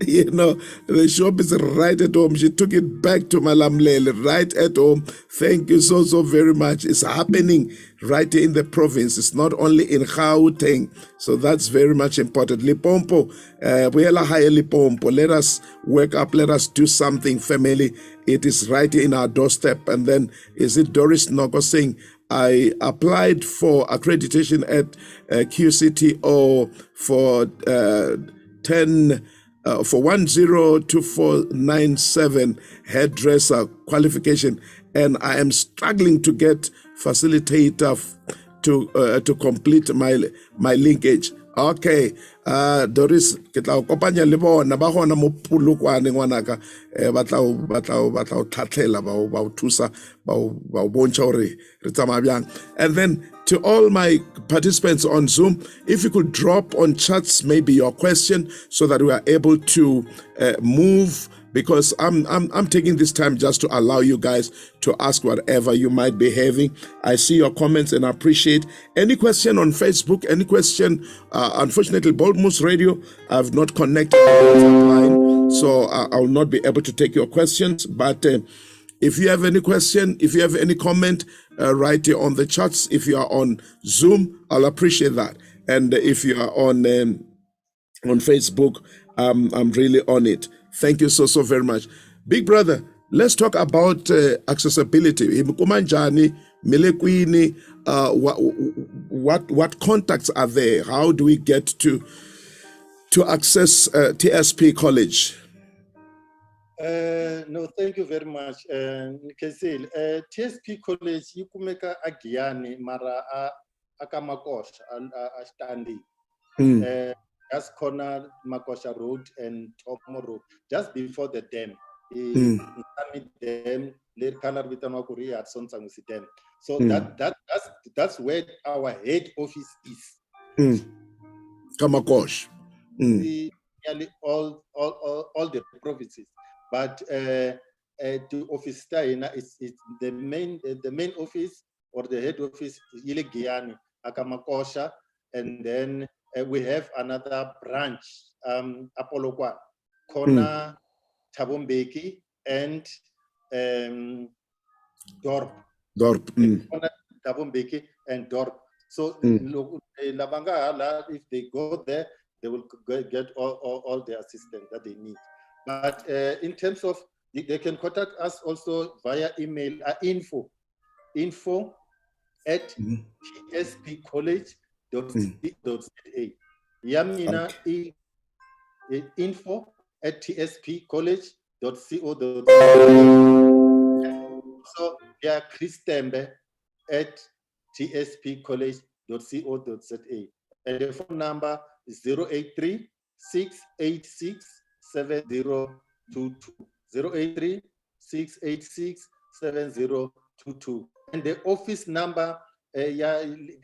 You know, the shop is right at home. She took it back to Malamlele, right at home. Thank you so, so very much. It's happening right in the province. It's not only in Gauteng. So that's very much important. Lipompo, Buyela Haya Lipompo. Let us wake up. Let us do something, family. It is right in our doorstep. And then, is it Doris Nogo saying, I applied for accreditation at QCTO for 10 for 102497 hairdresser qualification, and I am struggling to get facilitator to complete my linkage. Okay, Doris, ke tla o kopanya le bona ba gona mo Polokwane ngwanaka, ba tla o tlhatlhela ba o thusa ba o bontsha gore re tsamaya byang. And then to all my participants on Zoom, if you could drop on chats maybe your question so that we are able to move, because I'm taking this time just to allow you guys to ask whatever you might be having. I see your comments and I appreciate any question on Facebook, any question. Unfortunately, Bold Moose Radio, I've not connected the line, so I will not be able to take your questions. But if you have any question, if you have any comment, write it on the chats. If you are on Zoom, I'll appreciate that. And if you are on Facebook, I'm really on it. Thank you so, so very much. Big brother, let's talk about accessibility. Imkumanjani, Milekwini, what contacts are there? How do we get to access TSP College? No, thank you very much. Kesil, TSP College, Yukumeka Agiani, Mara Akamakosha, Standi. Just corner Makosha Road and Tomo Road, just before the dam. Dam, late color with Anokuri at Sonsangusi Dam. So that's where our head office is. Kamakosh. Nearly all the provinces. But the office is the main office or the head office Ile Giani, Akamakosha, and then we have another branch, Apollo Kona, Tabombeki, and Dorp. Kona, Tabombeki, and Dorp. So Labanga, if they go there, they will get all the assistance that they need. But in terms of, they can contact us also via email, info at tspcollege.co.za. Yamina info at tspcollege.co.za. So yeah, Chris Tembe at tspcollege.co.za. And the phone number is 083 686 7022. 083 686 7022. And the office number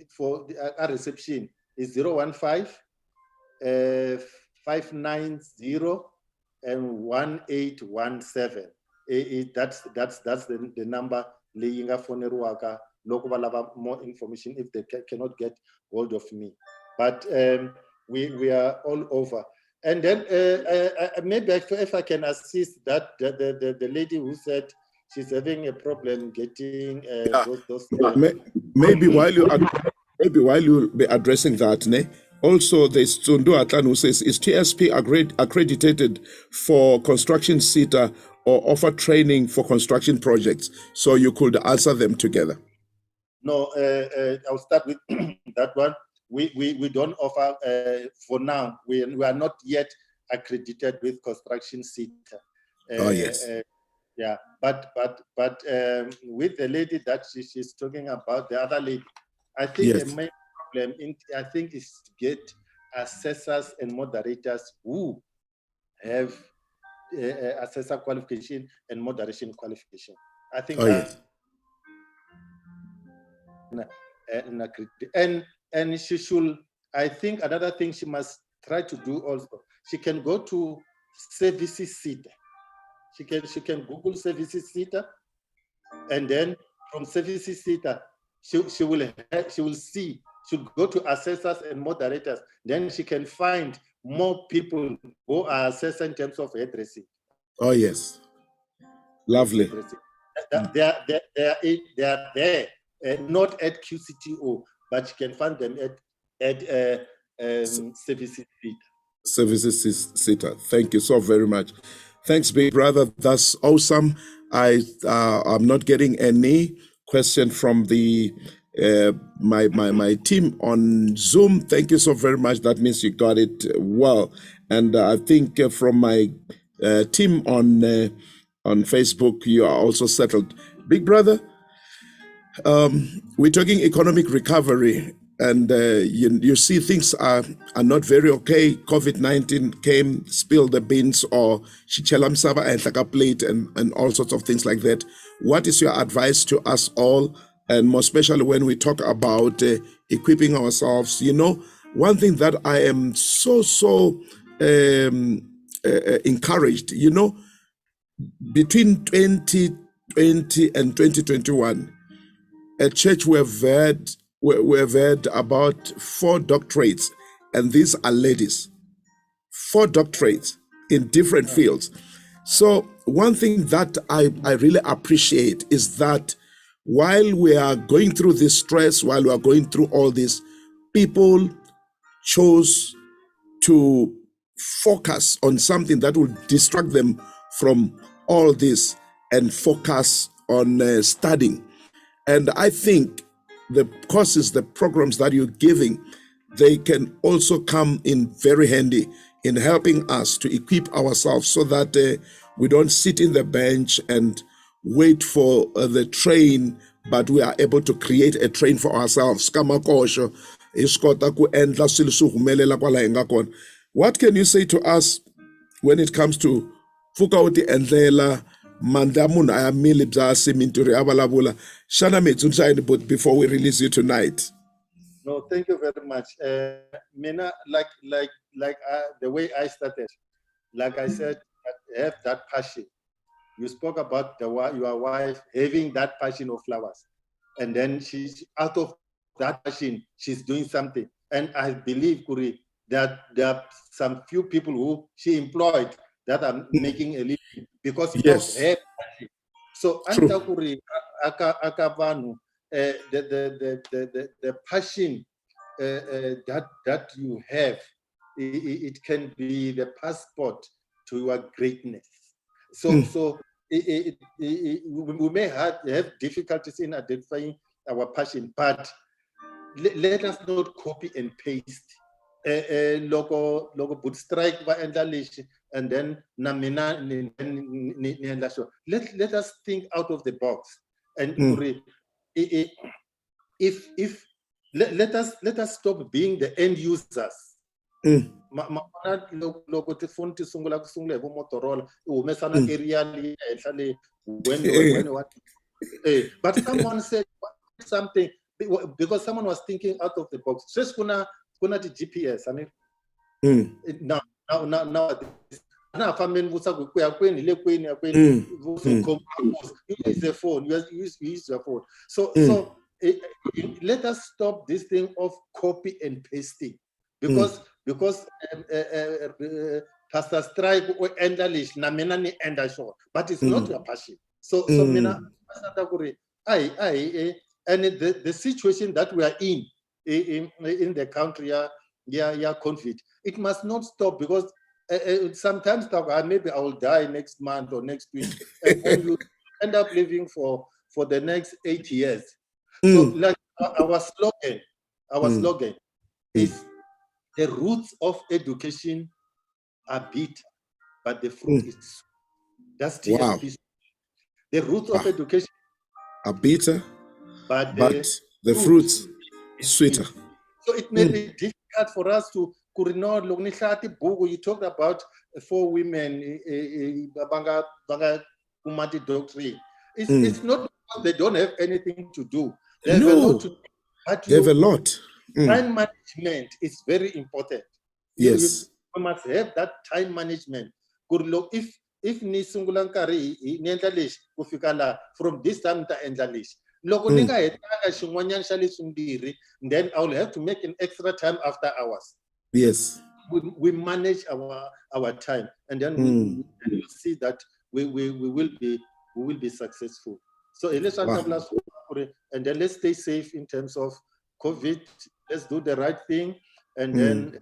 for our reception is 015 590 and 1817. That's the number laying for Neruaka. Local more information if they cannot get hold of me. But we are all over. And then maybe if I can assist that the lady who said she's having a problem getting those. Maybe while you be addressing that, ne? Also, there's Tsundu Atan who says, is TSP accredited for construction SETA or offer training for construction projects? So you could answer them together. No, I'll start with that one. We don't offer for now. We are not yet accredited with construction SETA. Yes. Yeah, but with the lady that she's talking about, the other lady, I think the main problem is to get assessors and moderators who have assessor qualification and moderation qualification. I think and she should. I think another thing she must try to do also. She can go to services SETA. She can Google services SETA, and then from services SETA, she'll go to assessors and moderators. Then she can find more people who are assessed in terms of hairdressing. Oh, yes. Lovely. They are there, not at QCTO, but you can find them at services theater. Services Center. Thank you so very much. Thanks, big brother. That's awesome. I'm not getting any question from the my team on Zoom. Thank you so very much. That means you got it well. And I think from my team on Facebook, you are also settled. Big brother, we're talking economic recovery, and you see things are not very okay. COVID-19 came, spilled the beans, or shichela msaba and like a plate, and all sorts of things like that. What is your advice to us all, and more especially when we talk about equipping ourselves? You know, one thing that I am so encouraged, you know, between 2020 and 2021, at church we've had about 4 doctorates, and these are ladies. 4 doctorates in different fields. So one thing that I really appreciate is that while we are going through this stress, while we are going through all this, people chose to focus on something that will distract them from all this and focus on studying. And I think the courses, the programs that you're giving, they can also come in very handy in helping us to equip ourselves so that we don't sit in the bench and wait for the train, but we are able to create a train for ourselves. What can you say to us when it comes to Fukauti Endlela, Mandamun Ayamili Bza Siminturi Abalabula, Shana Metsunshine, but before we release you tonight? No, thank you very much. Mina, like the way I started, like I said, have that passion. You spoke about your wife having that passion of flowers, and then she's out of that passion, she's doing something. And I believe, Kuri, that there are some few people who she employed that are making a living because of her passion. So, Anta Kuri, Akavanu, the passion that you have, it can be the passport to your greatness. So we may have difficulties in identifying our passion, but let us not copy and paste. Logo boot strike by and then namina. Let us think out of the box, and if let us stop being the end users. But someone said something because someone was thinking out of the box. Just kuna the GPS. I mean, now use the phone. Use your phone. So let us stop this thing of copy and pasting, because Pastor Strike or Endalish na mina ni enda show, but it's not your passion. So mina and the situation that we are in the country, conflict, it must not stop, because sometimes maybe I will die next month or next week, and you end up living for the next 8 years. So like our slogan is, the roots of education are bitter, but the fruit is sweet. That's TSP. The roots of education are bitter, but the fruits sweeter. So it may be difficult for us to you talked about 4 women banga kumati doctrine. It's not because they don't have anything to do. They have a lot to do, but they have a lot. Time management is very important. Yes. You must have that time management. If ni sungulankari niendalish kufikala from this time to endalish. Then I will have to make an extra time after hours. Yes. we manage our time, and then we will see that we will be successful. So and then let's stay safe in terms of COVID. Let's do the right thing, and then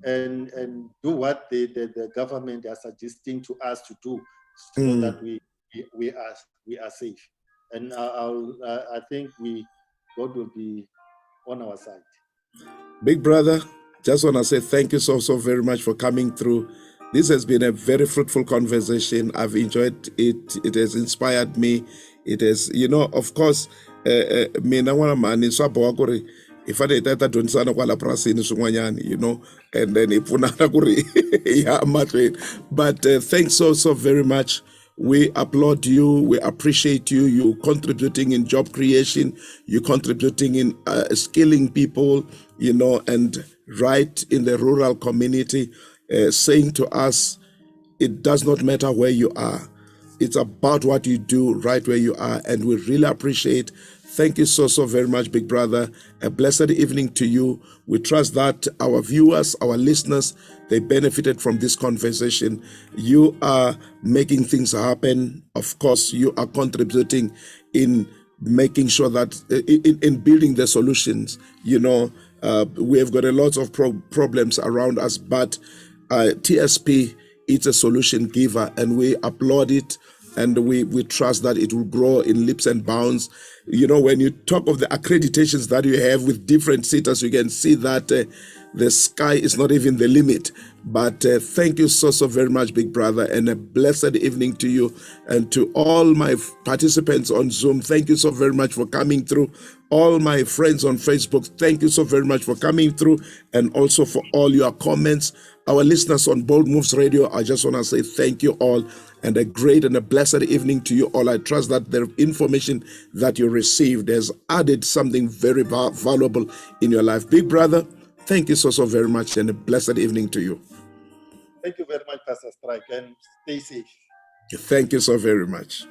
and do what the government are suggesting to us to do, so that we are safe. And I think God will be on our side. Big brother, just want to say thank you so very much for coming through. This has been a very fruitful conversation. I've enjoyed it. It has inspired me. It has, of course, mina n'wana mani swa boha ku ri hi fane hi ta dyondzisana kwala purasini swin'wanyani, and then hi pfunana ku ri hi ya mahlweni. But thanks so very much. We applaud you. We appreciate you. You contributing in job creation. You contributing in skilling people, and right in the rural community, saying to us, it does not matter where you are. It's about what you do right where you are. And we really appreciate. Thank you so very much, big brother. A blessed evening to you. We trust that our viewers, our listeners, they benefited from this conversation. You are making things happen. Of course, you are contributing in making sure that in building the solutions. We have got a lot of problems around us, but TSP, it's a solution giver, and we applaud it, and we trust that it will grow in leaps and bounds. When you talk of the accreditations that you have with different cities, you can see that the sky is not even the limit. But thank you so very much, big brother, and a blessed evening to you and to all my participants on Zoom. Thank you so very much for coming through. All my friends on Facebook, thank you so very much for coming through, and also for all your comments. Our listeners on Bold Moves Radio, I just want to say thank you all, and a great and a blessed evening to you all. I trust that the information that you received has added something very valuable in your life. Big brother, thank you so very much, and a blessed evening to you. Thank you very much, Pastor Strike, and stay safe. Thank you so very much.